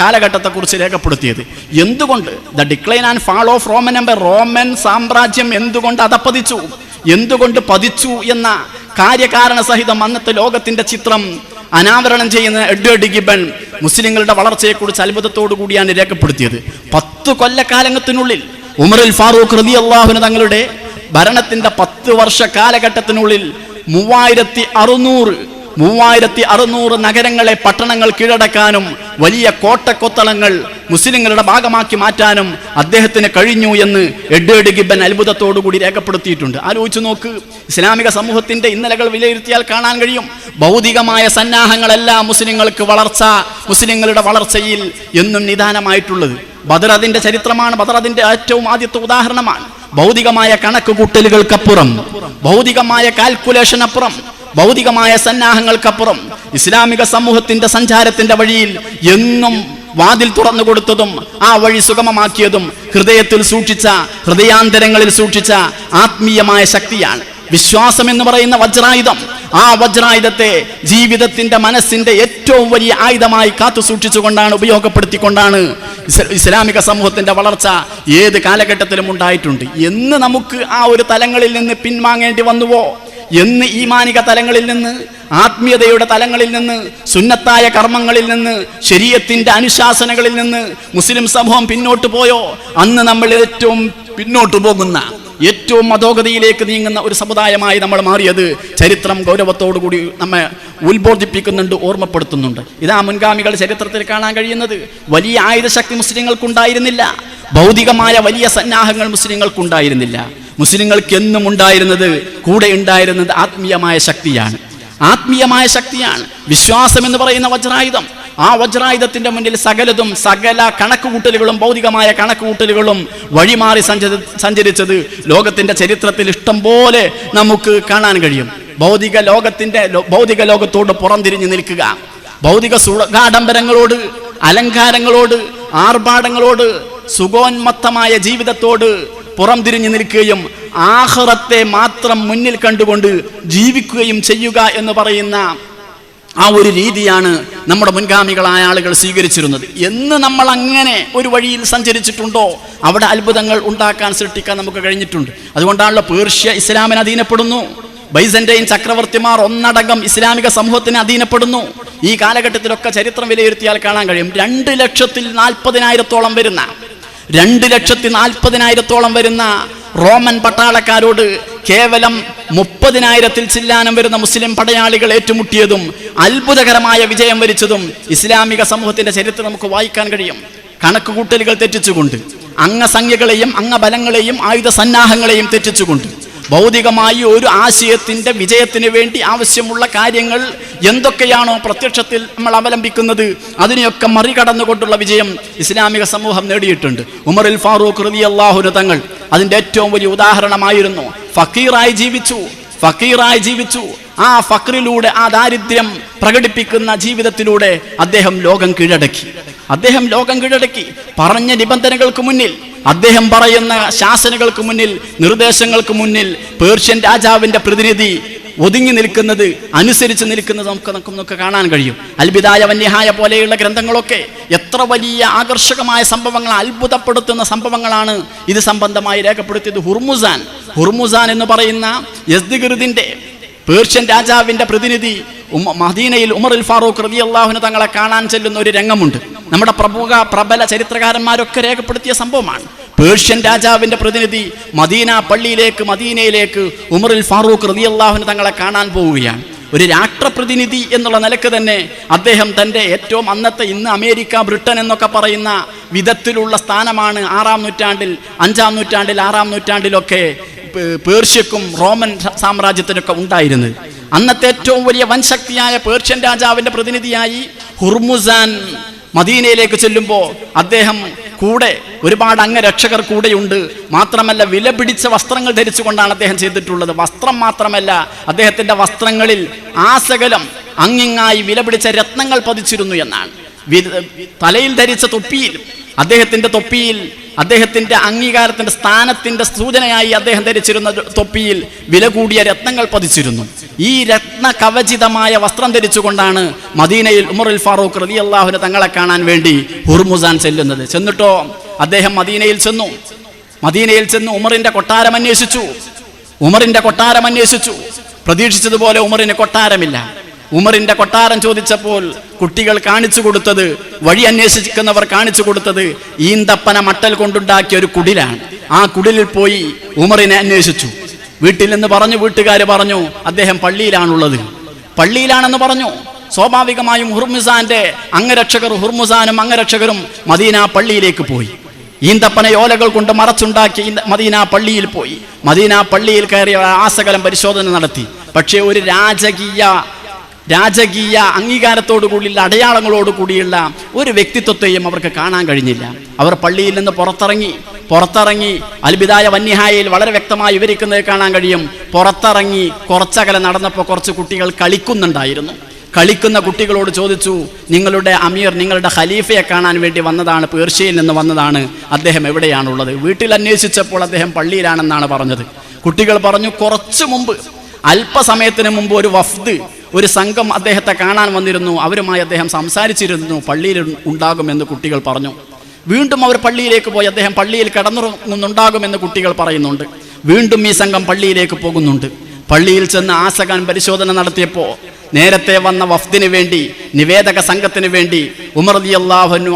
കാലഘട്ടത്തെ കുറിച്ച് രേഖപ്പെടുത്തിയത്. എന്തുകൊണ്ട് the decline and fall of Roman empire, Roman സാമ്രാജ്യം എന്തുകൊണ്ട് അധപ്പതിച്ചു, എന്തുകൊണ്ട് പതിച്ചു എന്ന കാര്യകാരണ സഹിതം അന്നത്തെ ലോകത്തിന്റെ ചിത്രം അനാവരണം ചെയ്യുന്ന എഡ്വേർഡ് ഗിബൺ മുസ്ലിങ്ങളുടെ വളർച്ചയെക്കുറിച്ച് അത്ഭുതത്തോടു കൂടിയാണ് രേഖപ്പെടുത്തിയത്. 10 കൊല്ലക്കാലത്തിനുള്ളിൽ ഉമറുൽ ഫാറൂഖ് റളിയല്ലാഹു അൻഹു തങ്ങളുടെ ഭരണത്തിന്റെ 10 വർഷ കാലഘട്ടത്തിനുള്ളിൽ 3600 നഗരങ്ങളെ, പട്ടണങ്ങൾ കീഴടക്കാനും വലിയ കോട്ടക്കൊത്തളങ്ങൾ മുസ്ലിങ്ങളുടെ ഭാഗമാക്കി മാറ്റാനും അദ്ദേഹത്തിന് കഴിഞ്ഞു എന്ന് എഡ്വേർഡ് ഗിബൺ അത്ഭുതത്തോടു കൂടി രേഖപ്പെടുത്തിയിട്ടുണ്ട്. ആലോചിച്ചു നോക്ക്, ഇസ്ലാമിക സമൂഹത്തിന്റെ ഇന്നലകൾ വിലയിരുത്തിയാൽ കാണാൻ കഴിയും. ഭൗതികമായ സന്നാഹങ്ങളല്ല മുസ്ലിങ്ങളുടെ വളർച്ചയിൽ എന്നും നിദാനമായിട്ടുള്ളത്. ബദർ അതിന്റെ ചരിത്രമാണ്. ബദർ അതിന്റെ ഏറ്റവും ആദ്യത്തെ ഉദാഹരണമാണ്. ഭൗതികമായ കണക്കുകൂട്ടലുകൾക്കപ്പുറം, ഭൗതികമായ കാൽക്കുലേഷൻ അപ്പുറം, ഭൗതികമായ സന്നാഹങ്ങൾക്കപ്പുറം ഇസ്ലാമിക സമൂഹത്തിന്റെ സഞ്ചാരത്തിന്റെ വഴിയിൽ എന്നും വാതിൽ തുറന്നു കൊടുത്തതും ആ വഴി സുഗമമാക്കിയതും ഹൃദയാന്തരങ്ങളിൽ സൂക്ഷിച്ച ആത്മീയമായ ശക്തിയാണ്. വിശ്വാസം എന്ന് പറയുന്ന വജ്രായുധം. ആ വജ്രായുധത്തെ ജീവിതത്തിന്റെ, മനസ്സിന്റെ ഏറ്റവും വലിയ ആയുധമായി കാത്തു സൂക്ഷിച്ചുകൊണ്ടാണ്, ഉപയോഗപ്പെടുത്തിക്കൊണ്ടാണ് ഇസ്ലാമിക സമൂഹത്തിന്റെ വളർച്ച ഏത് കാലഘട്ടത്തിലും ഉണ്ടായിട്ടുണ്ട്. എന്ന് നമുക്ക് ആ ഒരു തലങ്ങളിൽ നിന്ന് പിൻവാങ്ങേണ്ടി വന്നുവോ, എന്ന് ഈമാനിക തലങ്ങളിൽ നിന്ന്, ആത്മീയതയുടെ തലങ്ങളിൽ നിന്ന്, സുന്നത്തായ കർമ്മങ്ങളിൽ നിന്ന്, ശരീഅത്തിന്റെ അനുശാസനകളിൽ നിന്ന് മുസ്ലിം സമൂഹം പിന്നോട്ട് പോയോ, അന്ന് നമ്മൾ ഏറ്റവും പിന്നോട്ട് പോകുന്ന, ഏറ്റവും അധോഗതിയിലേക്ക് നീങ്ങുന്ന ഒരു സമുദായമായി നമ്മൾ മാറിയത് ചരിത്രം ഗൗരവത്തോടു കൂടി നമ്മെ ഉത്ബോധിപ്പിക്കുന്നുണ്ട്, ഓർമ്മപ്പെടുത്തുന്നുണ്ട്. ഇതാ മുൻഗാമികൾ ചരിത്രത്തിൽ കാണാൻ കഴിയുന്നത്. വലിയ ആയുധശക്തി മുസ്ലിങ്ങൾക്കുണ്ടായിരുന്നില്ല. ഭൗതികമായ വലിയ സന്നാഹങ്ങൾ മുസ്ലിങ്ങൾക്കുണ്ടായിരുന്നില്ല. മുസ്ലിങ്ങൾക്ക് എന്നും കൂടെ ഉണ്ടായിരുന്നത് ആത്മീയമായ ശക്തിയാണ്. വിശ്വാസം എന്ന് പറയുന്ന വജ്രായുധം. ആ വജ്രായുധത്തിന്റെ മുന്നിൽ സകല കണക്കുകൂട്ടലുകളും, ഭൗതികമായ കണക്കുകൂട്ടലുകളും വഴിമാറി സഞ്ചരിച്ചത് ലോകത്തിന്റെ ചരിത്രത്തിൽ ഇഷ്ടം പോലെ നമുക്ക് കാണാൻ കഴിയും. ഭൗതിക ലോകത്തോട് പുറംതിരിഞ്ഞു നിൽക്കുക, ഭൗതിക സുഖാഡംബരങ്ങളോട്, അലങ്കാരങ്ങളോട്, ആർഭാടങ്ങളോട്, സുഖോന്മത്തമായ ജീവിതത്തോട് പുറംതിരിഞ്ഞു നിൽക്കുകയും ആഖിറത്തെ മാത്രം മുന്നിൽ കണ്ടുകൊണ്ട് ജീവിക്കുകയും ചെയ്യുക എന്ന് പറയുന്ന ആ ഒരു രീതിയാണ് നമ്മുടെ മുൻഗാമികളായ ആളുകൾ സ്വീകരിച്ചിരുന്നത്. എന്ന് നമ്മൾ അങ്ങനെ ഒരു വഴിയിൽ സഞ്ചരിച്ചിട്ടുണ്ടോ, അവിടെ അത്ഭുതങ്ങൾ സൃഷ്ടിക്കാൻ നമുക്ക് കഴിഞ്ഞിട്ടുണ്ട്. അതുകൊണ്ടാണല്ലോ പേർഷ്യ ഇസ്ലാമിന് അധീനപ്പെടുന്നു, ബൈസന്റൈൻ ചക്രവർത്തിമാർ ഒന്നടങ്കം ഇസ്ലാമിക സമൂഹത്തിന് അധീനപ്പെടുന്നു. ഈ കാലഘട്ടത്തിലൊക്കെ ചരിത്രം വിലയിരുത്തിയാൽ കാണാൻ കഴിയും 2,40,000-ഓളം വരുന്ന റോമൻ പട്ടാളക്കാരോട് കേവലം 30,000-ൽ ചില്ലാനം വരുന്ന മുസ്ലിം പടയാളികൾ ഏറ്റുമുട്ടിയതും അത്ഭുതകരമായ വിജയം വരിച്ചതും ഇസ്ലാമിക സമൂഹത്തിന്റെ ചരിത്രം നമുക്ക് വായിക്കാൻ കഴിയും. കണക്കുകൂട്ടലുകൾ തെറ്റിച്ചുകൊണ്ട്, അംഗസംഖ്യകളെയും അംഗബലങ്ങളെയും ആയുധ സന്നാഹങ്ങളെയും തെറ്റിച്ചുകൊണ്ട്, ഭൗതികമായി ഒരു ആശയത്തിന്റെ വിജയത്തിന് വേണ്ടി ആവശ്യമുള്ള കാര്യങ്ങൾ എന്തൊക്കെയാണോ പ്രത്യക്ഷത്തിൽ നമ്മൾ അവലംബിക്കുന്നത്, അതിനെയൊക്കെ മറികടന്നുകൊണ്ടുള്ള വിജയം ഇസ്ലാമിക സമൂഹം നേടിയിട്ടുണ്ട്. ഉമറുൽ ഫാറൂഖ് റളിയല്ലാഹു അൻഹു തങ്ങൾ അതിന്റെ ഏറ്റവും വലിയ ഉദാഹരണമായിരുന്നു. ഫക്കീറായി ജീവിച്ചു. ആ ഫക്റിലൂടെ, ആ ദാരിദ്ര്യം പ്രകടിപ്പിക്കുന്ന ജീവിതത്തിലൂടെ അദ്ദേഹം ലോകം കീഴടക്കി. അദ്ദേഹം ലോകം കീഴടക്കി. പറഞ്ഞ നിബന്ധനകൾക്ക് മുന്നിൽ, അദ്ദേഹം പറയുന്ന ശാസനകൾക്ക് മുന്നിൽ, നിർദ്ദേശങ്ങൾക്ക് മുന്നിൽ പേർഷ്യൻ രാജാവിന്റെ പ്രതിനിധി ഒതുങ്ങി നിൽക്കുന്നത്, അനുസരിച്ച് നിൽക്കുന്നത് നമുക്ക് കാണാൻ കഴിയും. അൽ ബിദായ വന്നിഹായ പോലെയുള്ള ഗ്രന്ഥങ്ങളൊക്കെ എത്ര വലിയ ആകർഷകമായ സംഭവങ്ങൾ, അത്ഭുതപ്പെടുത്തുന്ന സംഭവങ്ങളാണ് ഇത് സംബന്ധമായി രേഖപ്പെടുത്തിയത്. ഹുർമുസാൻ എന്ന് പറയുന്ന യസ്ദിഗിർദിന്റെ പേർഷ്യൻ രാജാവിന്റെ പ്രതിനിധി മദീനയിൽ ഉമറുൽ ഫാറൂഖ് റളിയല്ലാഹു അൻഹു തങ്ങളെ കാണാൻ ചെല്ലുന്ന ഒരു രംഗമുണ്ട്. നമ്മുടെ പ്രബല ചരിത്രകാരന്മാരൊക്കെ രേഖപ്പെടുത്തിയ സംഭവമാണ്. പേർഷ്യൻ രാജാവിന്റെ പ്രതിനിധി മദീനയിലേക്ക് ഉമറുൽ ഫാറൂഖ് റളിയല്ലാഹു അൻഹു തങ്ങളെ കാണാൻ പോവുകയാണ്. ഒരു രാഷ്ട്രപ്രതിനിധി എന്നുള്ള നിലക്ക് തന്നെ അദ്ദേഹം തൻ്റെ ഏറ്റവും ഇന്ന് അമേരിക്ക, ബ്രിട്ടൻ എന്നൊക്കെ പറയുന്ന വിധത്തിലുള്ള സ്ഥാനമാണ് 6-ാം നൂറ്റാണ്ടിൽ, 5-ാം നൂറ്റാണ്ടിൽ, 6-ാം നൂറ്റാണ്ടിലൊക്കെ പേർഷ്യക്കും റോമൻ സാമ്രാജ്യത്തിനൊക്കെ ഉണ്ടായിരുന്നത്. അന്നത്തെ ഏറ്റവും വലിയ വൻശക്തിയായ പേർഷ്യൻ രാജാവിന്റെ പ്രതിനിധിയായി ഹുർമുസാൻ മദീനയിലേക്ക് ചെല്ലുമ്പോൾ അദ്ദേഹം കൂടെ ഒരുപാട് അംഗരക്ഷകർ കൂടെയുണ്ട്. മാത്രമല്ല, വില പിടിച്ച വസ്ത്രങ്ങൾ ധരിച്ചുകൊണ്ടാണ് അദ്ദേഹം ചെയ്തിട്ടുള്ളത്. വസ്ത്രം മാത്രമല്ല, അദ്ദേഹത്തിന്റെ വസ്ത്രങ്ങളിൽ ആസകലം അങ്ങിങ്ങായി വില പിടിച്ച രത്നങ്ങൾ പതിച്ചിരുന്നു എന്നാണ്. തലയിൽ ധരിച്ച തൊപ്പിയിൽ, അദ്ദേഹത്തിന്റെ അംഗീകാരത്തിന്റെ സ്ഥാനത്തിന്റെ സൂചനയായി അദ്ദേഹം ധരിച്ചിരുന്ന തൊപ്പിയിൽ വില കൂടിയ രത്നങ്ങൾ പതിച്ചിരുന്നു. ഈ രത്ന കവചിതമായ വസ്ത്രം ധരിച്ചുകൊണ്ടാണ് മദീനയിൽ ഉമറുൽ ഫാറൂഖ് റളിയല്ലാഹു അൻഹു തങ്ങളെ കാണാൻ വേണ്ടി ഹുർമുസാൻ ചെല്ലുന്നത്. ചെന്നിട്ടോ അദ്ദേഹം മദീനയിൽ ചെന്നു ഉമറിന്റെ കൊട്ടാരം അന്വേഷിച്ചു. പ്രതീക്ഷിച്ചതുപോലെ ഉമറിന് കൊട്ടാരമില്ല. ഉമറിന്റെ കൊട്ടാരം ചോദിച്ചപ്പോൾ കുട്ടികൾ കാണിച്ചു കൊടുത്തത്, വഴി അന്വേഷിക്കുന്നവർ കാണിച്ചു കൊടുത്തത് ഈന്തപ്പന മട്ടൽ കൊണ്ടുണ്ടാക്കിയ ഒരു കുടിലാണ്. ആ കുടിലിൽ പോയി ഉമറിനെ അന്വേഷിച്ചു. വീട്ടിൽ നിന്ന് വീട്ടുകാർ പറഞ്ഞു അദ്ദേഹം പള്ളിയിലാണെന്ന് പറഞ്ഞു. സ്വാഭാവികമായും ഹുർമുസാനും അംഗരക്ഷകരും മദീന പള്ളിയിലേക്ക് പോയി. ഈന്തപ്പനയോലകൾ കൊണ്ട് മറച്ചുണ്ടാക്കി മദീന പള്ളിയിൽ പോയി. മദീന പള്ളിയിൽ കയറി ആസകലം പരിശോധന നടത്തി. പക്ഷേ ഒരു രാജകീയ അംഗീകാരത്തോടു കൂടിയുള്ള അടയാളങ്ങളോട് കൂടിയുള്ള ഒരു വ്യക്തിത്വത്തെയും അവർക്ക് കാണാൻ കഴിഞ്ഞില്ല. അവർ പള്ളിയിൽ നിന്ന് പുറത്തിറങ്ങി അൽ ബിദായ വന്നിഹായയിൽ വളരെ വ്യക്തമായി വിവരിക്കുന്നത് കാണാൻ കഴിയും. പുറത്തിറങ്ങി കുറച്ചകലെ നടന്നപ്പോൾ കുറച്ച് കുട്ടികൾ കളിക്കുന്നുണ്ടായിരുന്നു. കളിക്കുന്ന കുട്ടികളോട് ചോദിച്ചു, നിങ്ങളുടെ അമീർ, നിങ്ങളുടെ ഖലീഫയെ കാണാൻ വേണ്ടി വന്നതാണ്, പേർഷ്യയിൽ നിന്ന് വന്നതാണ്, അദ്ദേഹം എവിടെയാണുള്ളത്? വീട്ടിൽ അന്വേഷിച്ചപ്പോൾ അദ്ദേഹം പള്ളിയിലാണെന്നാണ് പറഞ്ഞത്. കുട്ടികൾ പറഞ്ഞു, കുറച്ചു മുമ്പ്, അല്പസമയത്തിന് മുമ്പ് ഒരു സംഘം അദ്ദേഹത്തെ കാണാൻ വന്നിരുന്നു, അവരുമായി അദ്ദേഹം സംസാരിച്ചിരുന്നു, പള്ളിയിൽ ഉണ്ടാകുമെന്ന് കുട്ടികൾ പറഞ്ഞു. വീണ്ടും അവർ പള്ളിയിലേക്ക് പോയി. അദ്ദേഹം പള്ളിയിൽ കിടന്നുണ്ടാകുമെന്ന് കുട്ടികൾ പറയുന്നുണ്ട്. വീണ്ടും ഈ സംഘം പള്ളിയിലേക്ക് പോകുന്നുണ്ട്. പള്ളിയിൽ ചെന്ന് ആസകൻ പരിശോധന നടത്തിയപ്പോൾ നേരത്തെ വന്ന വഫ്ദിന് വേണ്ടി, നിവേദക സംഘത്തിന് വേണ്ടി ഉമർ റളിയല്ലാഹു അൻഹു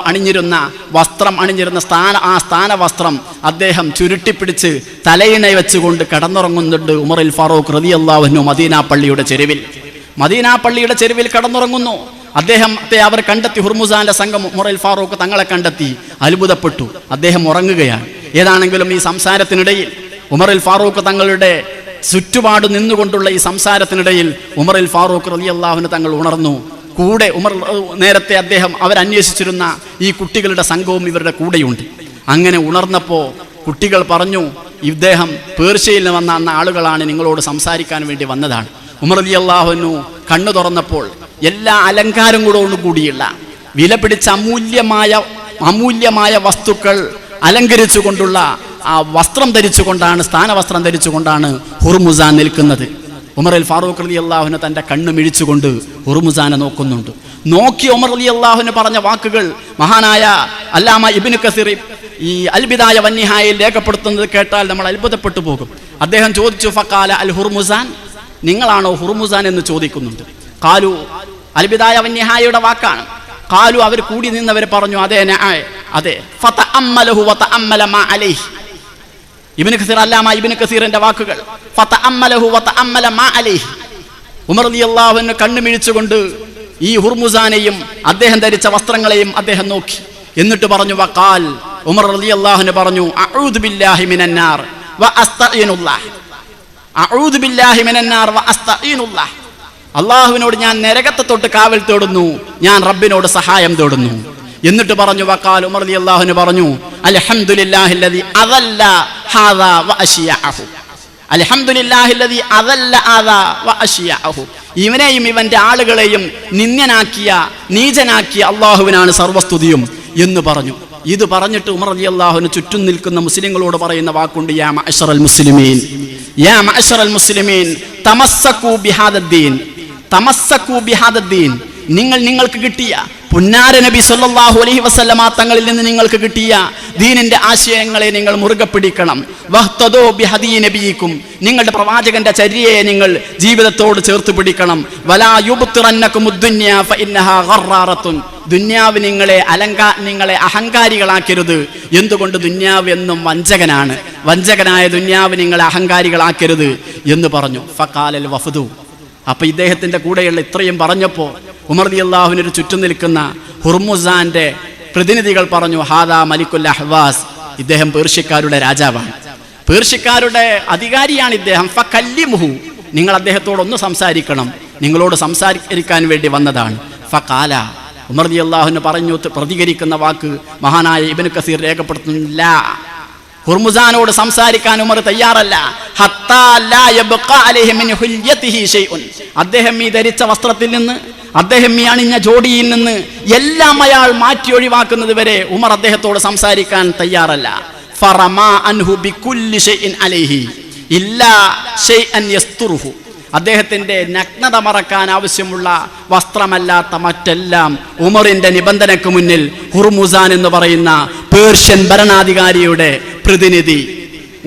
അണിഞ്ഞിരുന്ന സ്ഥാനവസ്ത്രം അദ്ദേഹം ചുരുട്ടിപ്പിടിച്ച് തലയിണ വെച്ചുകൊണ്ട് കിടന്നുറങ്ങുന്നുണ്ട്. ഉമറുൽ ഫാറൂഖ് റളിയല്ലാഹു അൻഹു മദീന പള്ളിയുടെ ചെരുവിൽ കിടന്നുറങ്ങുന്നു. അദ്ദേഹത്തെ അവർ കണ്ടെത്തി. ഹുർമുസാന്റെ സംഘം ഉമറുൽ ഫാറൂഖ് തങ്ങളെ കണ്ടെത്തി. അത്ഭുതപ്പെട്ടു. അദ്ദേഹം ഉറങ്ങുകയാണ്. ഏതാണെങ്കിലും ഈ സംസാരത്തിനിടയിൽ ഉമറുൽ ഫാറൂഖ് തങ്ങളുടെ ചുറ്റുപാട് നിന്നുകൊണ്ടുള്ള ഈ സംസാരത്തിനിടയിൽ ഉമറുൽ ഫാറൂഖ് റളിയല്ലാഹു അൻഹു തങ്ങൾ ഉണർന്നു. കൂടെ നേരത്തെ അവരന്വേഷിച്ചിരുന്ന ഈ കുട്ടികളുടെ സംഘവും ഇവരുടെ കൂടെയുണ്ട്. അങ്ങനെ ഉണർന്നപ്പോൾ കുട്ടികൾ പറഞ്ഞു, ഇദ്ദേഹം പേർഷ്യയിൽ നിന്ന് വന്ന ആളുകളാണ്, നിങ്ങളോട് സംസാരിക്കാൻ വേണ്ടി വന്നതാണ്. ഉമർ റളിയല്ലാഹു അൻഹു കണ്ണു തുറന്നപ്പോൾ എല്ലാ അലങ്കാരങ്ങളോടും കൂടിയുള്ള വില പിടിച്ച അമൂല്യമായ വസ്തുക്കൾ അലങ്കരിച്ചുകൊണ്ടുള്ള ആ വസ്ത്രം ധരിച്ചുകൊണ്ടാണ്, സ്ഥാനവസ്ത്രം ധരിച്ചുകൊണ്ടാണ് ഹുർമുസാൻ നിൽക്കുന്നത്. ഉമറുൽ ഫാറൂഖ് റളിയല്ലാഹു അൻഹു തൻ്റെ കണ്ണ് മിഴിച്ചുകൊണ്ട് ഹുർമുസാനെ നോക്കി ഉമർ റളിയല്ലാഹു അൻഹു പറഞ്ഞ വാക്കുകൾ മഹാനായ അല്ലാമ ഇബ്നു കസീർ ഈ അൽ ബിദായ വന്നിഹായയിൽ രേഖപ്പെടുത്തുന്നത് കേട്ടാൽ നമ്മൾ അത്ഭുതപ്പെട്ടു പോകും. അദ്ദേഹം ചോദിച്ചു, ഫഖാല അൽ ഹുർമുസാൻ, നിങ്ങളാണോ ഹുർമുസാൻ എന്ന് ചോദിക്കുന്നുണ്ട്. ഖാലു, അൽ ബിദായ വന്നിഹായയുടെ വാക്കാണ്. ഖാലു, അവർ കൂടി നിന്നവർ പറഞ്ഞു, അതെ. ഫതഅമ്മലഹു വതഅമ്മല മാ അലൈഹി. അല്ലാമ ഇബ്നു കസീറിന്റെ വാക്കുകൾ. ഫതഅമ്മലഹു വതഅമ്മല മാ അലൈഹി. ഉമർ റളിയല്ലാഹു അൻഹു കണ്ണു മിഴിച്ചുകൊണ്ട് ഈ ഹുർമുസാനെയും അദ്ദേഹം ധരിച്ച വസ്ത്രങ്ങളെയും അദ്ദേഹം നോക്കി. എന്നിട്ട് പറഞ്ഞു, വഖാൽ, ഉമർ റളിയല്ലാഹു അൻഹു പറഞ്ഞു, അഊദു ബില്ലാഹി മിനന്നാർ വ അസ്തഈനുല്ലാഹ്. അഊദു ബില്ലാഹി മിനന്നാർ വ അസ്തഈനുല്ലാഹ്. അല്ലാഹുവിനോട് ഞാൻ നരകത്തെ തൊട്ട് കാവൽ തേടുന്നു, ഞാൻ റബ്ബിനോട് സഹായം തേടുന്നു. എന്നിട്ട് പറഞ്ഞു, വഖാൽ, ഉമർ റളിയല്ലാഹു അൻഹു പറഞ്ഞു, അൽഹംദുലില്ലാഹില്ലദി അദല്ല ഹാദാ വ അശിയഅഹു. അൽഹംദുലില്ലാഹില്ലദി അദല്ല ഹാദാ വ അശിയഅഹു. ഇവനെയും ഇവന്റെ ആളുകളെയും നീചനാക്കിയ അല്ലാഹുവിനാണ് സർവസ്തുതിയും. എന്ന് പറഞ്ഞു. ഇത് പറഞ്ഞിട്ട് ഉമർ റളിയല്ലാഹുവിന് ചുറ്റും നിൽക്കുന്ന മുസ്ലിങ്ങളോട് പറയുന്ന വാക്കുണ്ട്, യാ മഅ്ശറൽ മുസ്ലിമീൻ, യാ മഅ്ശറൽ മുസ്ലിമീൻ തമസ്സകൂ ബിഹാദദ്ദീൻ, തമസ്സകൂ ബിഹാദദ്ദീൻ. നിങ്ങൾക്ക് കിട്ടിയ പുന്നാര നബി സല്ലല്ലാഹു അലൈഹി വസല്ലമ തങ്ങളിൽ നിന്ന് നിങ്ങൾക്ക് കിട്ടിയ ദീനിന്റെ ആശയങ്ങളെ നിങ്ങൾ മുറുകെ പിടിക്കണം. വഹ്തദൂ ബിഹദീ നബിയിക്കും, നിങ്ങളുടെ പ്രവാചകന്റെ ചര്യയെ നിങ്ങൾ ജീവിതത്തോട് ചേർത്ത് പിടിക്കണം. വലാ യുബ്തിറന്നകുമുദ്ദുന്യാ ഫഇന്നഹാ ഗറാറത്തുൻ, ദുന്യാവ് നിങ്ങളെ അഹങ്കാരികളാക്കരുത്. എന്തുകൊണ്ട്? ദുന്യാവ് എന്നും വഞ്ചകനാണ്. വഞ്ചകനായ ദുന്യാവ് നിങ്ങളെ അഹങ്കാരികളാക്കരുത് എന്ന് പറഞ്ഞു. ഫഖാലൽ വഫ്ദു, അപ്പൊ ഇദ്ദേഹത്തിന്റെ കൂടെയുള്ള ഇത്രയും പറഞ്ഞപ്പോ ഉമർ റളിയല്ലാഹുവിന് ചുറ്റും നിൽക്കുന്ന ഹുർമുസാന്റെ പ്രതിനിധികൾ പറഞ്ഞു, ഹാദാ മലിക്കുൽ അഹ്വാസ്, ഇദ്ദേഹം പേർഷ്യക്കാരുടെ രാജാവാണ്, പേർഷ്യക്കാരുടെ അധികാരിയാണ് ഇദ്ദേഹം. ഫകല്ലിമുഹു, നിങ്ങൾ അദ്ദേഹത്തോടൊന്ന് സംസാരിക്കണം, നിങ്ങളോട് സംസാരിക്കാൻ വേണ്ടി വന്നതാണ്. ഫഖാല, ഉമർ റളിയല്ലാഹുവിന് പറഞ്ഞു പ്രതികരിക്കുന്ന വാക്ക് മഹാനായ ഇബ്നു കസീർ രേഖപ്പെടുത്തുന്നില്ല. ഹുർമുസാനോട് സംസാരിക്കാൻ ഉമർ തയ്യാറല്ല. ഹത്താ ലാ യബ്ഖാ അലൈഹി മിൻ ഹുല്യതിഹി ശൈഉൻ, അദ്ദേഹം ഈ ധരിച്ച വസ്ത്രത്തിൽ നിന്ന്, അദ്ദേഹം ഈ അണിഞ്ഞ ജോഡിയിൽ നിന്ന് എല്ലാം അയാൾ മാറ്റി ഒഴിവാക്കുന്നത് വരെ ഉമർ അദ്ദേഹത്തോട് സംസാരിക്കാൻ തയ്യാറല്ല. ഫറമാ അൻഹു ബികുല്ലി ശൈഇൻ അലൈഹി ഇല്ലാ ശൈഅൻ യസ്തുറുഹു, അദ്ദേഹത്തിന്റെ നഗ്നത മറക്കാൻ ആവശ്യമുള്ള വസ്ത്രമല്ലാത്ത മറ്റെല്ലാം ഉമറിന്റെ നിബന്ധനയ്ക്ക് മുന്നിൽ ഹുർമുസാൻ എന്ന് പറയുന്ന പേർഷ്യൻ ഭരണാധികാരിയുടെ പ്രതിനിധി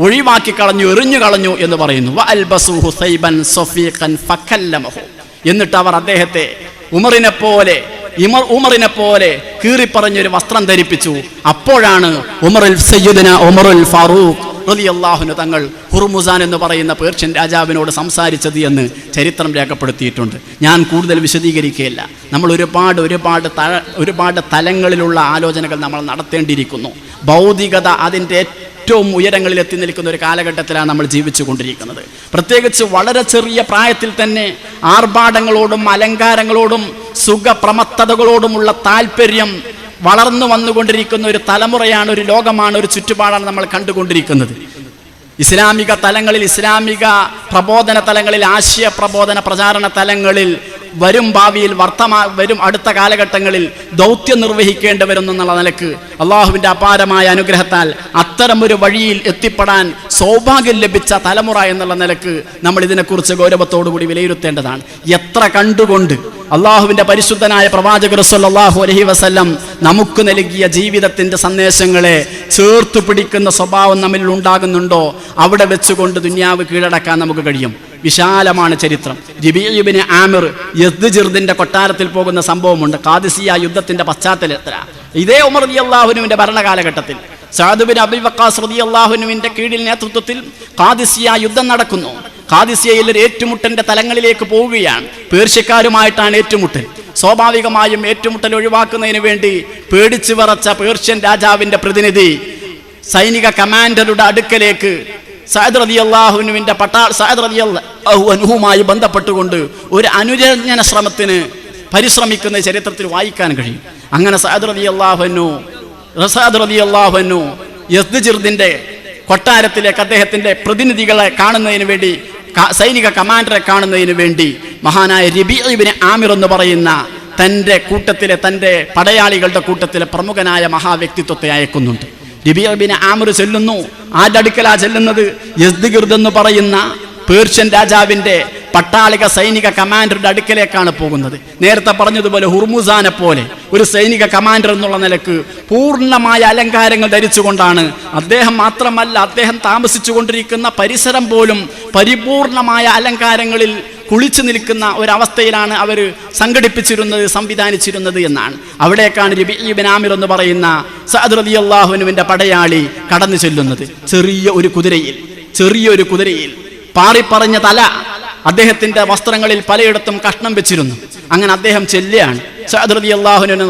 ഒഴിവാക്കി കളഞ്ഞു, എറിഞ്ഞു കളഞ്ഞു എന്ന് പറയുന്നു. വഅൽബസുഹു സൈബൻ സഫീഖൻ ഫകല്ലമഹു, എന്നിട്ട് അവർ അദ്ദേഹത്തെ ഉമറിനെ പോലെ കീറിപ്പറഞ്ഞൊരു വസ്ത്രം ധരിപ്പിച്ചു. അപ്പോഴാണ് ഉമറുൽ ഫാറൂഖ് റളിയല്ലാഹു അൻഹു തങ്ങൾ ഹുർമുസാൻ എന്ന് പറയുന്ന പേർഷ്യൻ രാജാവിനോട് സംസാരിച്ചത് എന്ന് ചരിത്രം രേഖപ്പെടുത്തിയിട്ടുണ്ട്. ഞാൻ കൂടുതൽ വിശദീകരിക്കുകയില്ല. നമ്മൾ ഒരുപാട് തലങ്ങളിലുള്ള ആലോചനകൾ നമ്മൾ നടത്തേണ്ടിയിരിക്കുന്നു. ഭൗതികത അതിൻ്റെ ഏറ്റവും ഉയരങ്ങളിൽ എത്തി നിൽക്കുന്ന ഒരു കാലഘട്ടത്തിലാണ് നമ്മൾ ജീവിച്ചു കൊണ്ടിരിക്കുന്നത്. പ്രത്യേകിച്ച് വളരെ ചെറിയ പ്രായത്തിൽ തന്നെ ആർഭാടങ്ങളോടും അലങ്കാരങ്ങളോടും സുഖപ്രമത്തതകളോടുമുള്ള താല്പര്യം വളർന്നു വന്നുകൊണ്ടിരിക്കുന്ന ഒരു തലമുറയാണ്, ഒരു ലോകമാണ്, ഒരു ചുറ്റുപാടാണ് നമ്മൾ കണ്ടുകൊണ്ടിരിക്കുന്നത്. ഇസ്ലാമിക തലങ്ങളിൽ, ഇസ്ലാമിക പ്രബോധന തലങ്ങളിൽ, ആശയ പ്രബോധന പ്രചാരണ തലങ്ങളിൽ ഭാവിയിൽ അടുത്ത കാലഘട്ടങ്ങളിൽ ദൗത്യം നിർവഹിക്കേണ്ടി വരുന്നെന്നുള്ള നിലക്ക് അള്ളാഹുവിൻ്റെ അപാരമായ അനുഗ്രഹത്താൽ അത്തരമൊരു വഴിയിൽ എത്തിപ്പെടാൻ സൗഭാഗ്യം ലഭിച്ച തലമുറ എന്നുള്ള നിലക്ക് നമ്മൾ ഇതിനെക്കുറിച്ച് ഗൗരവത്തോടുകൂടി വിലയിരുത്തേണ്ടതാണ്. എത്ര കണ്ടുകൊണ്ട് അള്ളാഹുവിൻ്റെ പരിശുദ്ധനായ പ്രവാചകർ സല്ലല്ലാഹു അലൈഹി വസല്ലം നമുക്ക് നൽകിയ ജീവിതത്തിൻ്റെ സന്ദേശങ്ങളെ ചേർത്തു പിടിക്കുന്ന സ്വഭാവം നമ്മളിൽ ഉണ്ടാകുന്നുണ്ടോ അവിടെ വെച്ചുകൊണ്ട് ദുനിയാവ് കീഴടക്കാൻ നമുക്ക് കഴിയും. വിശാലമാണ് ചരിത്രം. റബീഉ ഇബ്നു ആമിർ യസ്ദിജിർദിന്റെ കൊട്ടാരത്തിൽ പോകുന്ന സംഭവമുണ്ട്. ഖാദിസിയ യുദ്ധത്തിന്റെ പശ്ചാത്തലത്തിൽ ഇതേ ഉമർ റളിയല്ലാഹു അൻഹുവിന്റെ ഭരണകാലഘട്ടത്തിൽ സഅദ് ബിൻ അബീ വഖാസ് റളിയല്ലാഹു അൻഹുവിന്റെ കീഴിൽ നേതൃത്വത്തിൽ ഖാദിസിയ യുദ്ധം നടക്കുന്നു. ഖാദിസിയയിൽ ഒരു ഏറ്റുമുട്ടലിന്റെ തലങ്ങളിലേക്ക് പോവുകയാണ്. പേർഷ്യക്കാരുമായിട്ടാണ് ഏറ്റുമുട്ടൽ. സ്വാഭാവികമായും ഏറ്റുമുട്ടൽ ഒഴിവാക്കുന്നതിന് വേണ്ടി പേടിച്ചു വിറച്ച പേർഷ്യൻ രാജാവിന്റെ പ്രതിനിധി സൈനിക കമാൻഡറുടെ അടുക്കലേക്ക് സഅദ് റളിയല്ലാഹു അൻഹുമായി ബന്ധപ്പെട്ടുകൊണ്ട് ഒരു അനുരഞ്ജന ശ്രമത്തിന് പരിശ്രമിക്കുന്ന ചരിത്രത്തിൽ വായിക്കാൻ കഴിയും. അങ്ങനെ സഅദ് റളിയല്ലാഹു അൻഹു യസ്ദിജിർദിന്റെ കൊട്ടാരത്തിലേക്ക് അദ്ദേഹത്തിന്റെ പ്രതിനിധികളെ കാണുന്നതിന് വേണ്ടി, സൈനിക കമാൻഡറെ കാണുന്നതിന് വേണ്ടി മഹാനായ റബീഉ ഇബ്നു ആമിർ എന്ന് പറയുന്ന തൻ്റെ പടയാളികളുടെ കൂട്ടത്തിലെ പ്രമുഖനായ മഹാവ്യക്തിത്വത്തെ അയക്കുന്നുണ്ട്. റബീഉ ഇബ്നു ആമിർ ചെല്ലുന്നു. ആരുടെ അടുക്കലാ ചെല്ലുന്നത്? യസ്ദിജിർദ് എന്ന് പറയുന്ന പേർഷ്യൻ രാജാവിൻ്റെ പട്ടാളിക സൈനിക കമാൻഡറുടെ അടുക്കലേക്കാണ് പോകുന്നത്. നേരത്തെ പറഞ്ഞതുപോലെ ഹുർമുസാനെ പോലെ ഒരു സൈനിക കമാൻഡർ എന്നുള്ള നിലക്ക് പൂർണ്ണമായ അലങ്കാരങ്ങൾ ധരിച്ചുകൊണ്ടാണ് അദ്ദേഹം. മാത്രമല്ല, അദ്ദേഹം താമസിച്ചു കൊണ്ടിരിക്കുന്ന പരിസരം പോലും പരിപൂർണമായ അലങ്കാരങ്ങളിൽ കുളിച്ചു നിൽക്കുന്ന ഒരവസ്ഥയിലാണ് അവർ സംവിധാനിച്ചിരുന്നത് എന്നാണ്. അവിടേക്കാണ് റബീഉ ഇബ്നു ആമിർ എന്ന് പറയുന്ന സഅദ് റളിയല്ലാഹു അൻഹുവിന്റെ പടയാളി കടന്നു ചെല്ലുന്നത്. ചെറിയൊരു കുതിരയിൽ പാറിപ്പറഞ്ഞ തല, അദ്ദേഹത്തിന്റെ വസ്ത്രങ്ങളിൽ പലയിടത്തും കഷ്ണം വെച്ചിരുന്നു. അങ്ങനെ അദ്ദേഹം ചെല്ലുകയാണ്. സഅദ് റളിയല്ലാഹു അൻഹുവിന്റെ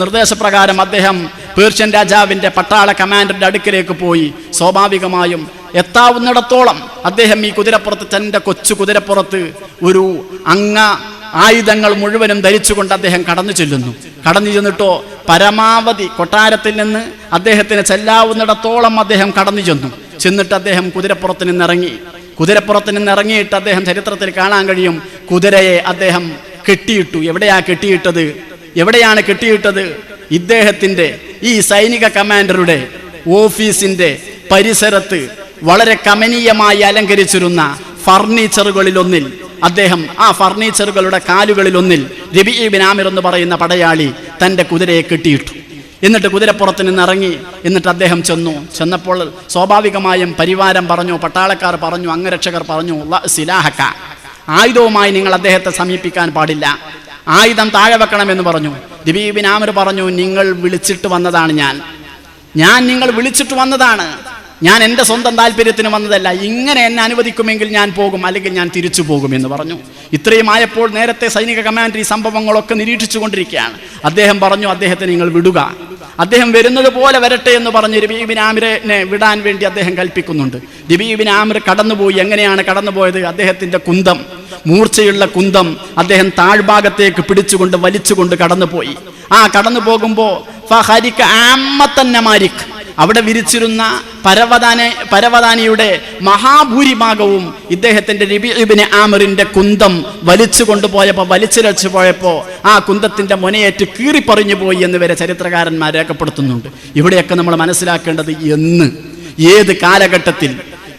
നിർദ്ദേശപ്രകാരം അദ്ദേഹം പേർഷ്യൻ രാജാവിന്റെ പട്ടാള കമാൻഡറുടെ അടുക്കലേക്ക് പോയി. സ്വാഭാവികമായും എത്താവുന്നിടത്തോളം അദ്ദേഹം ഈ കുതിരപ്പുറത്ത്, തൻ്റെ കൊച്ചു കുതിരപ്പുറത്ത് ഒരു ആയുധങ്ങൾ മുഴുവനും ധരിച്ചുകൊണ്ട് അദ്ദേഹം കടന്നു ചെന്നിട്ടോ പരമാവധി കൊട്ടാരത്തിൽ നിന്ന് അദ്ദേഹത്തിന് ചെല്ലാവുന്നിടത്തോളം അദ്ദേഹം ചെന്നിട്ട് അദ്ദേഹം കുതിരപ്പുറത്ത് നിന്നിറങ്ങിയിട്ട് അദ്ദേഹം ചരിത്രത്തിൽ കാണാൻ കഴിയും, കുതിരയെ അദ്ദേഹം കെട്ടിയിട്ടു. എവിടെയാണ് കെട്ടിയിട്ടത്? ഇദ്ദേഹത്തിൻ്റെ ഈ സൈനിക കമാൻഡറുടെ ഓഫീസിൻ്റെ പരിസരത്ത് വളരെ കമനീയമായി അലങ്കരിച്ചിരുന്ന ഫർണിച്ചറുകളിലൊന്നിൽ അദ്ദേഹം ആ ഫർണിച്ചറുകളുടെ കാലുകളിലൊന്നിൽ റബീ ഇബ്നു ആമിർ എന്ന് പറയുന്ന പടയാളി തൻ്റെ കുതിരയെ കെട്ടിയിട്ടു. എന്നിട്ട് കുതിരപ്പുറത്ത് നിന്ന് ഇറങ്ങി. എന്നിട്ട് അദ്ദേഹം ചെന്നപ്പോൾ സ്വാഭാവികമായും പരിവാരം പറഞ്ഞു, പട്ടാളക്കാർ പറഞ്ഞു, അംഗരക്ഷകർ പറഞ്ഞു, സിലാഹക്ക, ആയുധവുമായി നിങ്ങൾ അദ്ദേഹത്തെ സമീപിക്കാൻ പാടില്ല, ആയുധം താഴെ വെക്കണമെന്ന് പറഞ്ഞു. റബീ ഇബ്നു ആമിർ പറഞ്ഞു, നിങ്ങൾ വിളിച്ചിട്ട് വന്നതാണ്, ഞാൻ നിങ്ങൾ വിളിച്ചിട്ട് വന്നതാണ്, ഞാൻ എൻ്റെ സ്വന്തം താല്പര്യത്തിന് വന്നതല്ല, ഇങ്ങനെ എന്നെ അനുവദിക്കുമെങ്കിൽ ഞാൻ പോകും, അല്ലെങ്കിൽ ഞാൻ തിരിച്ചു പോകുമെന്ന് പറഞ്ഞു. ഇത്രയും ആയപ്പോൾ നേരത്തെ സൈനിക കമാൻഡർ ഈ സംഭവങ്ങളൊക്കെ നിരീക്ഷിച്ചു കൊണ്ടിരിക്കുകയാണ്. അദ്ദേഹം പറഞ്ഞു, അദ്ദേഹത്തെ നിങ്ങൾ വിടുക, അദ്ദേഹം വരുന്നത് പോലെ വരട്ടെ എന്ന് പറഞ്ഞ് റബീ ഇബ്നു ആമിറിനെ വിടാൻ വേണ്ടി അദ്ദേഹം കൽപ്പിക്കുന്നുണ്ട്. റബീ ഇബ്നു ആമിർ കടന്നുപോയി. എങ്ങനെയാണ് കടന്നുപോയത്? അദ്ദേഹത്തിൻ്റെ കുന്തം, മൂർച്ചയുള്ള കുന്തം അദ്ദേഹം താഴ്ഭാഗത്തേക്ക് പിടിച്ചുകൊണ്ട് വലിച്ചുകൊണ്ട് കടന്നുപോയി. ആ കടന്നു പോകുമ്പോൾ അവിടെ വിരിച്ചിരുന്ന പരവതാനിയുടെ മഹാഭൂരിഭാഗവും ഇദ്ദേഹത്തിൻ്റെ റബീ ഇബ്നു ആമിറിന്റെ കുന്തം വലിച്ചിഴച്ചു പോയപ്പോൾ ആ കുന്തത്തിന്റെ മുനയേറ്റ് കീറിപ്പറിഞ്ഞു പോയി എന്ന് വരെ ചരിത്രകാരന്മാർ രേഖപ്പെടുത്തുന്നുണ്ട്. ഇവിടെയൊക്കെ നമ്മൾ മനസ്സിലാക്കേണ്ടത്, ഏത് കാലഘട്ടത്തിൽ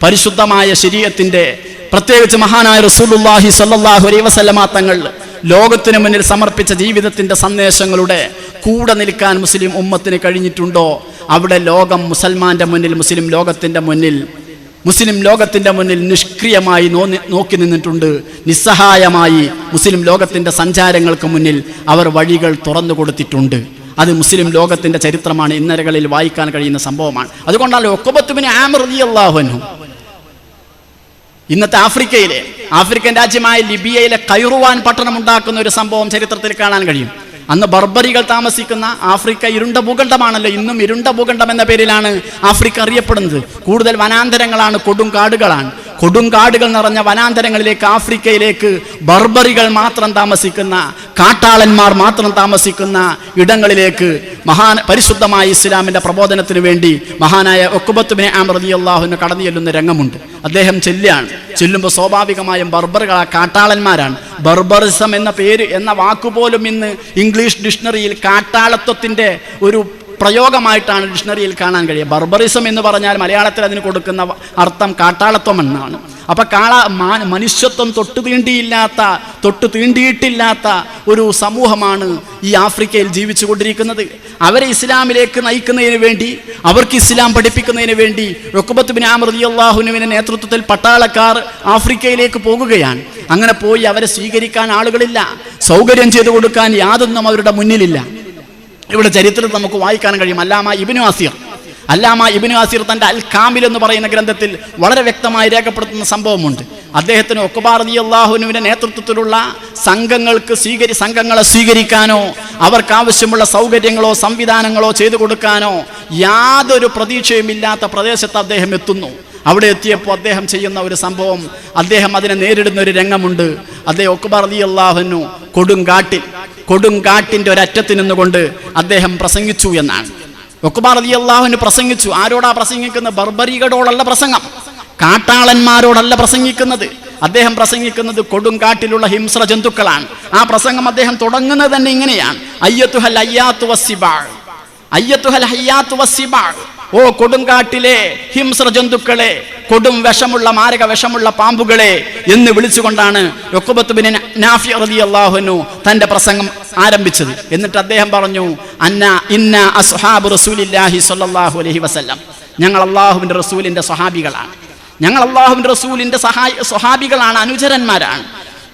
പരിശുദ്ധമായ ശരീഅത്തിന്റെ, പ്രത്യേകിച്ച് മഹാനായ റസൂലുള്ളാഹി സ്വല്ലല്ലാഹു അലൈഹി വസല്ലമ തങ്ങൾ ലോകത്തിന് മുന്നിൽ സമർപ്പിച്ച ജീവിതത്തിന്റെ സന്ദേശങ്ങളുടെ കൂടെ നിൽക്കാൻ മുസ്ലിം ഉമ്മത്തിന് കഴിഞ്ഞിട്ടുണ്ടോ, അവിടെ ലോകം മുസൽമാന്റെ മുന്നിൽ, മുസ്ലിം ലോകത്തിന്റെ മുന്നിൽ നിഷ്ക്രിയമായി നോക്കി നിന്നിട്ടുണ്ട്. നിസ്സഹായമായി മുസ്ലിം ലോകത്തിന്റെ സഞ്ചാരങ്ങൾക്ക് മുന്നിൽ അവർ വഴികൾ തുറന്നു കൊടുത്തിട്ടുണ്ട്. അത് മുസ്ലിം ലോകത്തിന്റെ ചരിത്രമാണ്, ഇന്നലകളിൽ വായിക്കാൻ കഴിയുന്ന സംഭവമാണ്. അതുകൊണ്ടാണ് ഉഖബത്ത് ഇബ്നു ആമിർ റളിയല്ലാഹു അൻഹു ഇന്നത്തെ ആഫ്രിക്കൻ രാജ്യമായ ലിബിയയിലെ കൈറുവാൻ പട്ടണം ഉണ്ടാക്കുന്ന ഒരു സംഭവം ചരിത്രത്തിൽ കാണാൻ കഴിയും. അന്ന് ബർബറികൾ താമസിക്കുന്ന ആഫ്രിക്ക ഇരുണ്ട ഭൂഖണ്ഡമാണല്ലോ, ഇന്നും ഇരുണ്ട ഭൂഖണ്ഡം എന്ന പേരിലാണ് ആഫ്രിക്ക അറിയപ്പെടുന്നത്. കൂടുതൽ വനാന്തരങ്ങളാണ്, കൊടുങ്കാടുകൾ നിറഞ്ഞ വനാന്തരങ്ങളിലേക്ക്, ആഫ്രിക്കയിലേക്ക് ബർബറികൾ മാത്രം താമസിക്കുന്ന, കാട്ടാളന്മാർ മാത്രം താമസിക്കുന്ന ഇടങ്ങളിലേക്ക് പരിശുദ്ധമായ ഇസ്ലാമിന്റെ പ്രബോധനത്തിന് വേണ്ടി മഹാനായ ഉഖബത്ത് ഇബ്നു ആമിർ റളിയല്ലാഹു അൻഹു കടന്നു ചെല്ലുന്ന രംഗമുണ്ട്. അദ്ദേഹം ചെല്ലുമ്പോൾ സ്വാഭാവികമായും ബർബറുകൾ കാട്ടാളന്മാരാണ്. ബർബറിസം എന്ന വാക്കുപോലും ഇന്ന് ഇംഗ്ലീഷ് ഡിക്ഷണറിയിൽ കാട്ടാളത്വത്തിന്റെ ഒരു പ്രയോഗമായിട്ടാണ് ഡിക്ഷണറിയിൽ കാണാൻ കഴിയുക. ബർബറിസം എന്ന് പറഞ്ഞാൽ മലയാളത്തിൽ അതിന് കൊടുക്കുന്ന അർത്ഥം കാട്ടാളത്വം എന്നാണ്. അപ്പൊ മനുഷ്യത്വം തൊട്ടു തീണ്ടിയിട്ടില്ലാത്ത ഒരു സമൂഹമാണ് ഈ ആഫ്രിക്കയിൽ ജീവിച്ചു കൊണ്ടിരിക്കുന്നത്. അവരെ ഇസ്ലാമിലേക്ക് നയിക്കുന്നതിന് വേണ്ടി, അവർക്ക് ഇസ്ലാം പഠിപ്പിക്കുന്നതിന് വേണ്ടി ഉഖബത്ത് ഇബ്നു ആമിർ റളിയല്ലാഹു അൻഹുവിന്റെ നേതൃത്വത്തിൽ പട്ടാളക്കാർ ആഫ്രിക്കയിലേക്ക് പോകുകയാണ്. അങ്ങനെ പോയി അവരെ സ്വീകരിക്കാൻ ആളുകളില്ല, സൗകര്യം ചെയ്തു കൊടുക്കാൻ യാതൊന്നും അവരുടെ മുന്നിലില്ല. ഇവിടെ ചരിത്രത്തിൽ നമുക്ക് വായിക്കാൻ കഴിയും. അല്ലാമ ഇബ്നു അസീർ തൻ്റെ അൽ കാമിൽ എന്ന് പറയുന്ന ഗ്രന്ഥത്തിൽ വളരെ വ്യക്തമായി രേഖപ്പെടുത്തുന്ന സംഭവമുണ്ട്. അദ്ദേഹത്തിന് ഉഖബ റളിയല്ലാഹു അൻഹുവിന്റെ നേതൃത്വത്തിലുള്ള സംഘങ്ങളെ സ്വീകരിക്കാനോ അവർക്കാവശ്യമുള്ള സൗകര്യങ്ങളോ സംവിധാനങ്ങളോ ചെയ്തു കൊടുക്കാനോ യാതൊരു പ്രതീക്ഷയുമില്ലാത്ത പ്രദേശത്ത് അദ്ദേഹം എത്തുന്നു. അവിടെ എത്തിയപ്പോൾ അദ്ദേഹം ചെയ്യുന്ന ഒരു സംഭവം, അദ്ദേഹം അതിനെ നേരിടുന്ന ഒരു രംഗമുണ്ട്. അദ്ദേഹം ഉഖബ റളിയല്ലാഹു അൻഹു കൊടുങ്കാട്ടിന്റെ ഒരറ്റത്ത് നിന്നുകൊണ്ട് അദ്ദേഹം പ്രസംഗിച്ചു എന്നാണ്. ഉഖബ റളിയല്ലാഹു അൻഹു പ്രസംഗിച്ചു. ആരോടാ പ്രസംഗിക്കുന്നത്? ബർബറികളോടല്ല പ്രസംഗം, കാട്ടാളന്മാരോടല്ല പ്രസംഗിക്കുന്നത്. അദ്ദേഹം പ്രസംഗിക്കുന്നത് കൊടുങ്കാട്ടിലുള്ള ഹിംസ്ര ജന്തുക്കളാണ്. ആ പ്രസംഗം അദ്ദേഹം തുടങ്ങുന്നത് തന്നെ ഇങ്ങനെയാണ്: അയ്യത്തുഹൽ ഹയ്യാത്തു വസ്സിബാൾ, ഓ കൊടുങ്കാട്ടിലെ ഹിംസ്ര ജന്തുക്കളെ, മാരക വിഷമുള്ള പാമ്പുകളെ എന്ന് വിളിച്ചുകൊണ്ടാണ് ഉഖബത്ത് ഇബ്നു നാഫി റളിയല്ലാഹു അൻഹു തന്റെ പ്രസംഗം ആരംഭിച്ചത്. എന്നിട്ട് അദ്ദേഹം പറഞ്ഞു, ഇന്ന അസ്ഹാബു റസൂലില്ലാഹി സ്വല്ലല്ലാഹു അലൈഹി വസല്ലം, ഞങ്ങൾ അല്ലാഹുവിന്റെ റസൂലിന്റെ സ്വഹാബികളാണ്, അനുചരന്മാരാണ്.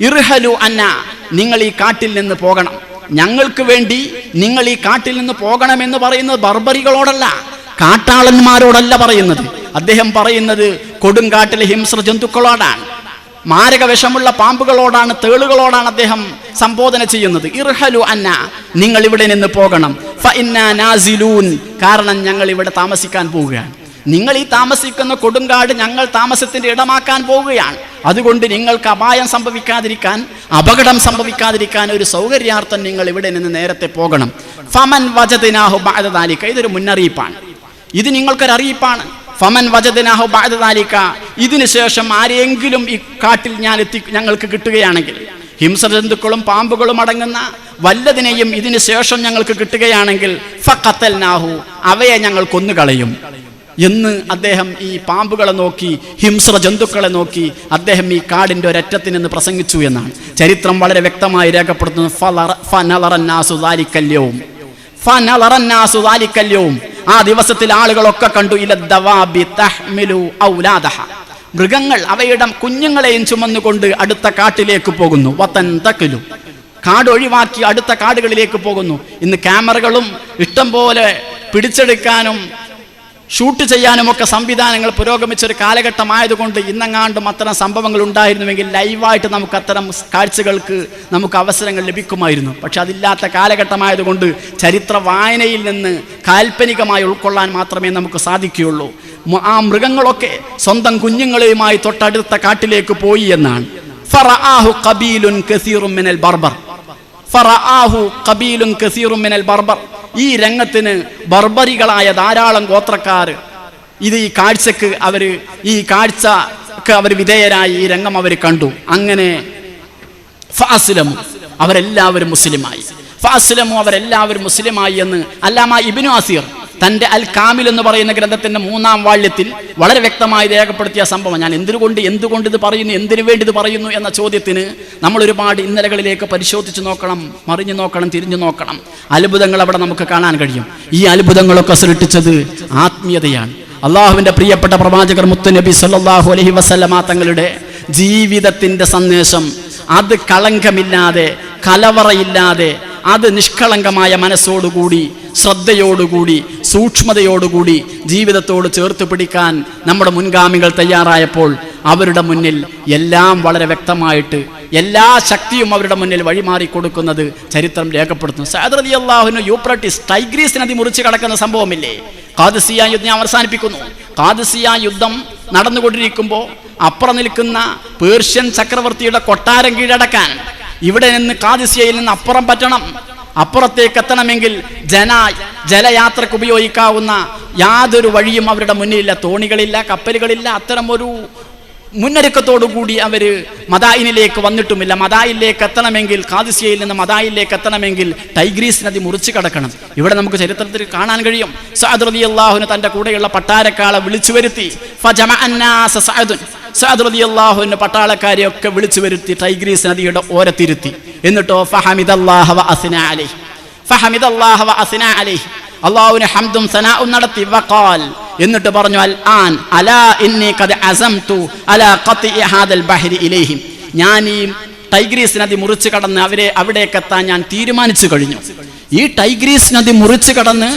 ഇർഹലു അന്ന, നിങ്ങൾ ഈ കാട്ടിൽ നിന്ന് പോകണം, ഞങ്ങൾക്ക് വേണ്ടി നിങ്ങൾ ഈ കാട്ടിൽ നിന്ന് പോകണമെന്ന് പറയുന്നത് ബർബറികളോടല്ല, കാട്ടാളന്മാരോടല്ല പറയുന്നത്. അദ്ദേഹം പറയുന്നത് കൊടുങ്കാട്ടിലെ ഹിംസ്ര ജന്തുക്കളോടാണ്, മാരക വിഷമുള്ള പാമ്പുകളോടാണ്, തേളുകളോടാണ് അദ്ദേഹം സംബോധന ചെയ്യുന്നത്. ഇർഹലു അന്ന, നിങ്ങൾ ഇവിടെ നിന്ന് പോകണം. ഫഇന്നാ നാസിലൂൻ, കാരണം ഞങ്ങൾ ഇവിടെ താമസിക്കാൻ പോവുകയാണ്. നിങ്ങൾ ഈ താമസിക്കുന്ന കൊടുങ്കാട് ഞങ്ങൾ താമസത്തിന്റെ ഇടമാക്കാൻ പോവുകയാണ്. അതുകൊണ്ട് നിങ്ങൾക്ക് അപായം സംഭവിക്കാതിരിക്കാൻ, അപകടം സംഭവിക്കാതിരിക്കാൻ ഒരു സൗകര്യാർത്ഥം നിങ്ങൾ ഇവിടെ നിന്ന് നേരത്തെ പോകണം. ഫമൻ വജദ്നാഹു ബഅദ ദാലിക, ഇതൊരു മുന്നറിയിപ്പാണ്, ഇത് നിങ്ങൾക്കൊരറിയിപ്പാണ്. ഫമൻ വജദ്നാഹു ബഅദ ദാലിക, ഇതിനുശേഷം ആരെങ്കിലും ഈ കാട്ടിൽ ഞങ്ങൾക്ക് കിട്ടുകയാണെങ്കിൽ, ഹിംസജന്തുക്കളും പാമ്പുകളും അടങ്ങുന്ന വല്ലതിനെയും ഇതിനു ശേഷം ഞങ്ങൾക്ക് കിട്ടുകയാണെങ്കിൽ ഫഖത്തൽനാഹു, അവയെ ഞങ്ങൾ കൊന്നുകളയും എന്ന് അദ്ദേഹം ഈ പാമ്പുകളെ നോക്കി, ഹിംസ്ര ജന്തുക്കളെ നോക്കി അദ്ദേഹം ഈ കാടിൻ്റെ ഒരറ്റത്തിൽ നിന്ന് പ്രസംഗിച്ചു എന്നാണ് ചരിത്രം വളരെ വ്യക്തമായി രേഖപ്പെടുത്തുന്നത്. ആ ദിവസത്തിൽ ആളുകളൊക്കെ കണ്ടു മൃഗങ്ങൾ അവയുടെ കുഞ്ഞുങ്ങളെയും ചുമന്നുകൊണ്ട് അടുത്ത കാട്ടിലേക്ക് പോകുന്നു. വതൻ തഖലു, കാട് ഒഴിവാക്കി അടുത്ത കാടുകളിലേക്ക് പോകുന്നു. ഇന്ന് ക്യാമറകളും ഇഷ്ടം പോലെ പിടിച്ചെടുക്കാനും ഷൂട്ട് ചെയ്യാനുമൊക്കെ സംവിധാനങ്ങൾ പുരോഗമിച്ചൊരു കാലഘട്ടമായതുകൊണ്ട് ഇന്നെങ്ങാണ്ടും അത്തരം സംഭവങ്ങൾ ഉണ്ടായിരുന്നുവെങ്കിൽ ലൈവായിട്ട് നമുക്ക് അത്തരം കാഴ്ചകൾക്ക് നമുക്ക് അവസരങ്ങൾ ലഭിക്കുമായിരുന്നു. പക്ഷെ അതില്ലാത്ത കാലഘട്ടമായതുകൊണ്ട് ചരിത്ര വായനയിൽ നിന്ന് കാൽപ്പനികമായി ഉൾക്കൊള്ളാൻ മാത്രമേ നമുക്ക് സാധിക്കുകയുള്ളൂ. ആ മൃഗങ്ങളൊക്കെ സ്വന്തം കുഞ്ഞുങ്ങളെയുമായി തൊട്ടടുത്ത കാട്ടിലേക്ക് പോയി എന്നാണ്. ഫറആഹു ഖബീലുൻ കസീറുൻ മിനൽ ബർബർ, ഫറആഹു ഖബീലുൻ കസീറുൻ മിനൽ ബർബർ. ഈ രംഗത്തിന് ബർബറികളായ ധാരാളം ഗോത്രക്കാർ ഇത് ഈ കാഴ്ചക്ക് അവർ വിധേയരായി ഈ രംഗം അവർ കണ്ടു. അങ്ങനെ ഫഅസ്ലമു, അവരെല്ലാവരും മുസ്ലിമായി എന്ന് അല്ലാമ ഇബ്നു അസീർ തൻ്റെ അൽ കാമിൽ എന്ന് പറയുന്ന ഗ്രന്ഥത്തിൻ്റെ 3-ാം വാള്യത്തിൽ വളരെ വ്യക്തമായി രേഖപ്പെടുത്തിയ സംഭവം. ഞാൻ എന്തുകൊണ്ട് ഇത് പറയുന്നു, എന്തിനു വേണ്ടി ഇത് പറയുന്നു എന്ന ചോദ്യത്തിന് നമ്മൾ ഒരുപാട് ഇന്നലകളിലേക്ക് പരിശോധിച്ച് നോക്കണം, മറിഞ്ഞു നോക്കണം, തിരിഞ്ഞു നോക്കണം. അത്ഭുതങ്ങൾ അവിടെ നമുക്ക് കാണാൻ കഴിയും. ഈ അത്ഭുതങ്ങളൊക്കെ സൃഷ്ടിച്ചത് ആത്മീയതയാണ്. അള്ളാഹുവിൻ്റെ പ്രിയപ്പെട്ട പ്രവാചകർ മുത്തുനബി സല്ലല്ലാഹു അലൈഹി വസല്ലമ തങ്ങളുടെ ജീവിതത്തിൻ്റെ സന്ദേശം അത് കളങ്കമില്ലാതെ, കലവറയില്ലാതെ, അത് നിഷ്കളങ്കമായ മനസ്സോടുകൂടി, ശ്രദ്ധയോടുകൂടി, സൂക്ഷ്മതയോടുകൂടി ജീവിതത്തോട് ചേർത്ത് പിടിക്കാൻ നമ്മുടെ മുൻഗാമികൾ തയ്യാറായപ്പോൾ അവരുടെ മുന്നിൽ എല്ലാം വളരെ വ്യക്തമായിട്ട്, എല്ലാ ശക്തിയും അവരുടെ മുന്നിൽ വഴിമാറി കൊടുക്കുന്നത് ചരിത്രം രേഖപ്പെടുത്തുന്നു. സഅദ് റളിയല്ലാഹു അൻഹു യൂഫ്രട്ടീസ് ടൈഗ്രീസ് നദി മുറിച്ച് കടക്കുന്ന സംഭവമില്ലേ, ഖാദിസിയ യുദ്ധം അവസാനിപ്പിക്കുന്നു. ഖാദിസിയ യുദ്ധം നടന്നുകൊണ്ടിരിക്കുമ്പോൾ അപ്പുറം നിൽക്കുന്ന പേർഷ്യൻ ചക്രവർത്തിയുടെ കൊട്ടാരം കീഴടക്കാൻ ഇവിടെ നിന്ന് ഖാദിസിയയിൽ നിന്ന് അപ്പുറം പറ്റണം. അപ്പുറത്തേക്ക് എത്തണമെങ്കിൽ ജലയാത്രക്ക് ഉപയോഗിക്കാവുന്ന യാതൊരു വഴിയും അവരുടെ മുന്നിലില്ല. തോണികളില്ല, കപ്പലുകളില്ല. അത്തരം ഒരു മുന്നൊരുക്കത്തോടുകൂടി അവർ മദായിനിലേക്ക് വന്നിട്ടുമില്ല. മദായിലേക്ക് എത്തണമെങ്കിൽ, ഖാദിസിയയിൽ നിന്ന് മദായിലേക്ക് എത്തണമെങ്കിൽ ടൈഗ്രീസ് നദി മുറിച്ച് കടക്കണം. ഇവിടെ നമുക്ക് ചരിത്രത്തിൽ കാണാൻ കഴിയും. സഅദ് റളിയല്ലാഹു അൻഹു തൻ്റെ കൂടെയുള്ള പട്ടാരക്കാളെ വിളിച്ചു വരുത്തി. ഫജമഅന്നാസ സഅദ് റളിയല്ലാഹു അൻഹു പട്ടാളക്കാരെയൊക്കെ വിളിച്ചു വരുത്തി ടൈഗ്രീസ് നദിയുടെ ഓരത്തിരുത്തി. എന്നിട്ടോ ഫഹമിദല്ലാഹ വ അസ്ന അലൈഹി, അല്ലാഹുവിനെ ഹംദും സനാഉം നടത്തി. വഖാൽ, എന്നിട്ട് പറഞ്ഞു അൽ ആൻ അലാ ഇന്നി ഖദ് അസംതു അലാ ഖത്ഇ ഹാദൽ ബഹരി ഇലൈഹിം, ഞാൻ ഈ ടൈഗ്രീസ് നദി മുറിച്ച് കടന്ന് അവിടേക്ക് എത്താൻ ഞാൻ തീരുമാനിച്ചു കഴിഞ്ഞു. ഈ ടൈഗ്രീസ് നദി മുറിച്ച് കടന്ന്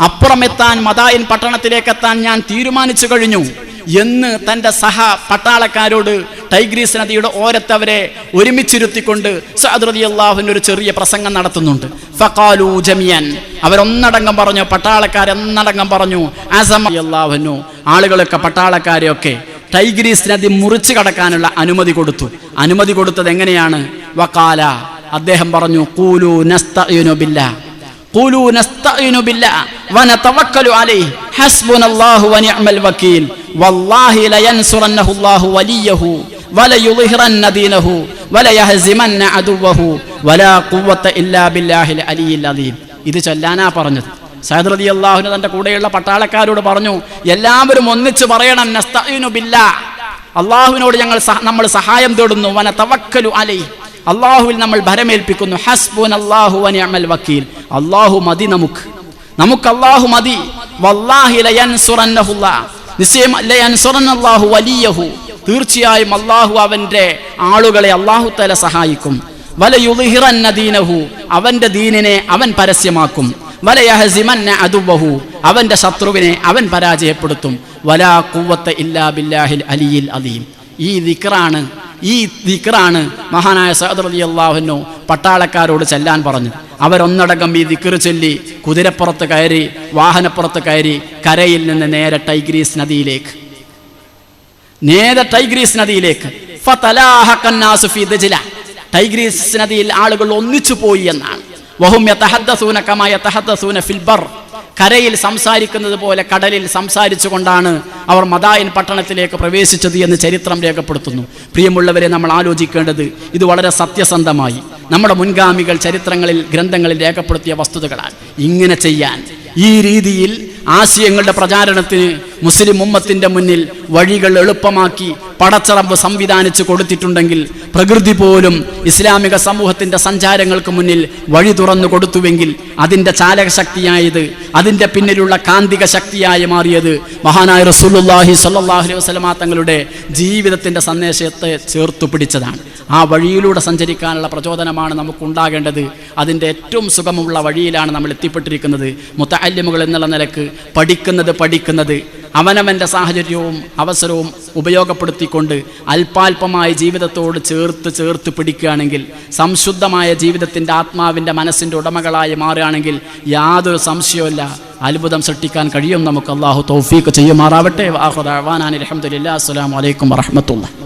അപ്പുറമെത്താൻ, മദായിൻ പട്ടണത്തിലേക്ക് എത്താൻ ഞാൻ തീരുമാനിച്ചു കഴിഞ്ഞു എന്ന് തൻ്റെ സഹ പട്ടാളക്കാരോട് ടൈഗ്രീസ് നദിയുടെ ഓരത്തവരെ ഒരുമിച്ചിരുത്തിക്കൊണ്ട് സഅദ് റളിയല്ലാഹു അൻഹു ഒരു ചെറിയ പ്രസംഗം നടത്തുന്നുണ്ട്. ഫഖാലു ജമിയൻ, അവരൊന്നടങ്കം പറഞ്ഞു, പട്ടാളക്കാരൊന്നടങ്കം പറഞ്ഞു. അസമ റളിയല്ലാഹു അൻഹു ആളുകളൊക്കെ, പട്ടാളക്കാരെയൊക്കെ ടൈഗ്രീസ് നദി മുറിച്ച് കടക്കാനുള്ള അനുമതി കൊടുത്തു. അനുമതി കൊടുത്തത് എങ്ങനെയാണ്? വഖാല, അദ്ദേഹം പറഞ്ഞു, ഖൂലു നസ്തഈനു ബില്ലാഹ്, ഖൂലൂ നസ്തഈനു ബില്ലാഹ് വനതവക്കലു അലൈഹി ഹസ്ബുനല്ലാഹു വനിഅമൽ വകീൽ വല്ലാഹി ലയൻസുറന്നഹു അല്ലാഹു വലിയഹു വലയുളിഹിറന്ന ദീനഹു വലയഹ്സിമന്ന അദുവഹു വലാ ഖുവത ഇല്ലാ ബില്ലാഹിൽ അലിയിൽ അദീം. ഇത് ചൊല്ലാനാ പറഞ്ഞത്. സഅദ് റളിയല്ലാഹു അൻഹു തൻ്റെ കൂടെയുള്ള പട്ടാളക്കാരോട് പറഞ്ഞു, എല്ലാവരും ഒന്നിച്ച് പറയണം, നസ്തഈനു ബില്ലാഹ്, അല്ലാഹുവിനോട് നമ്മൾ സഹായം തേടുന്നു. വനതവക്കലു അലൈഹി, അള്ളാഹുവിൽ നമ്മൾ ഭരമേൽപ്പിക്കുന്നു. ഹസ്ബുനല്ലാഹു വനിഅമൽ വകീൽ, അള്ളാഹു മതി, നമുക്ക് അള്ളാഹു മതി. വല്ലാഹി ലയൻസുറന്നഹുല്ലാഹ്, നിശ്ചയം ലയൻസുറന്നല്ലാഹു വലിയഹു, തീർച്ചയായും അള്ളാഹു അവൻ്റെ ആളുകളെ അള്ളാഹു തആല സഹായിക്കും. വലയുളിഹിറന്ന ദീനഹു, അവൻ്റെ ദീനിനെ അവൻ പരസ്യമാക്കും. വലയഹ്സിമന്ന അദുവഹു, അവൻ്റെ ശത്രുവിനെ അവൻ പരാജയപ്പെടുത്തും. വലാ ഖുവത ഇല്ലാ ബില്ലാഹിൽ അലിയിൽ അദീം. ഈ ദിക്റാണ് മഹാനായ സഅദ് റളിയല്ലാഹു അൻഹു പട്ടാളക്കാരോട് ചെല്ലാൻ പറഞ്ഞു. അവരൊന്നടങ്കം ഈ ദിക്ർ ചൊല്ലി കുതിരപ്പുറത്ത് കയറി, വാഹനപ്പുറത്ത് കയറി കരയിൽ നിന്ന് നേരെ ടൈഗ്രീസ് നദിയിലേക്ക് ഫതലാഹഖന്നാസു ഫീ ദജ്ല, ടൈഗ്രീസ് നദിയിൽ ആളുകൾ ഒന്നിച്ചു പോയി എന്നാണ്. വഹും യതഹദ്ദസൂന കമാ യതഹദ്ദസൂന ഫിൽ ബർ, കരയിൽ സംസാരിക്കുന്നത് പോലെ കടലിൽ സംസാരിച്ചുകൊണ്ടാണ് അവർ മദായിൻ പട്ടണത്തിലേക്ക് പ്രവേശിച്ചത് എന്ന് ചരിത്രം രേഖപ്പെടുത്തുന്നു. പ്രിയമുള്ളവരെ, നമ്മൾ ആലോചിക്കേണ്ടത് ഇത് വളരെ സത്യസന്ധമായി നമ്മുടെ മുൻഗാമികൾ ചരിത്രങ്ങളിൽ ഗ്രന്ഥങ്ങളിൽ രേഖപ്പെടുത്തിയ വസ്തുതകളാണ്. ഇങ്ങനെ ചെയ്യാൻ, ഈ രീതിയിൽ ആശയങ്ങളുടെ പ്രചാരണത്തിന് മുസ്ലിം ഉമ്മത്തിന്റെ മുന്നിൽ വഴികൾ എളുപ്പമാക്കി പടച്ചറമ്പ് സംവിധാനിച്ചു കൊടുത്തിട്ടുണ്ടെങ്കിൽ, പ്രകൃതി പോലും ഇസ്ലാമിക സമൂഹത്തിന്റെ സഞ്ചാരങ്ങൾക്ക് മുന്നിൽ വഴി തുറന്നു കൊടുത്തുവെങ്കിൽ, അതിന്റെ ചാലകശക്തിയായത്, അതിന്റെ പിന്നിലുള്ള കാന്തിക ശക്തിയായി മാറിയത് മഹാനായ റസൂലുള്ളാഹി സ്വല്ലല്ലാഹു അലൈഹി വസല്ലമ തങ്ങളുടെ ജീവിതത്തിന്റെ സന്ദേശത്തെ ചേർത്തു പിടിച്ചതാണ്. ആ വഴിയിലൂടെ സഞ്ചരിക്കാനുള്ള പ്രചോദനമാണ് നമുക്കുണ്ടാകേണ്ടത്. അതിൻ്റെ ഏറ്റവും സുഗമമുള്ള വഴിയിലാണ് നമ്മൾ എത്തിപ്പെട്ടിരിക്കുന്നത്. മുതഅല്ലിമുകൾ എന്നുള്ള നിലക്ക് പഠിക്കുന്നത് അവനവൻ്റെ സാഹചര്യവും അവസരവും ഉപയോഗപ്പെടുത്തിക്കൊണ്ട് അല്പാൽപമായി ജീവിതത്തോട് ചേർത്ത് പിടിക്കുകയാണെങ്കിൽ, സംശുദ്ധമായ ജീവിതത്തിൻ്റെ ആത്മാവിൻ്റെ മനസ്സിൻ്റെ ഉടമകളായി മാറുകയാണെങ്കിൽ യാതൊരു സംശയവുമില്ല, അത്ഭുതം സൃഷ്ടിക്കാൻ കഴിയും നമുക്ക്. അല്ലാഹു തൗഫീഖ് ചെയ്യുമാറാവട്ടെ. വആഖിറു ദഅ്വാനാ അൽഹംദുലില്ലാഹി. അസ്സലാമു അലൈക്കും വറഹ്മത്തുള്ളാഹി.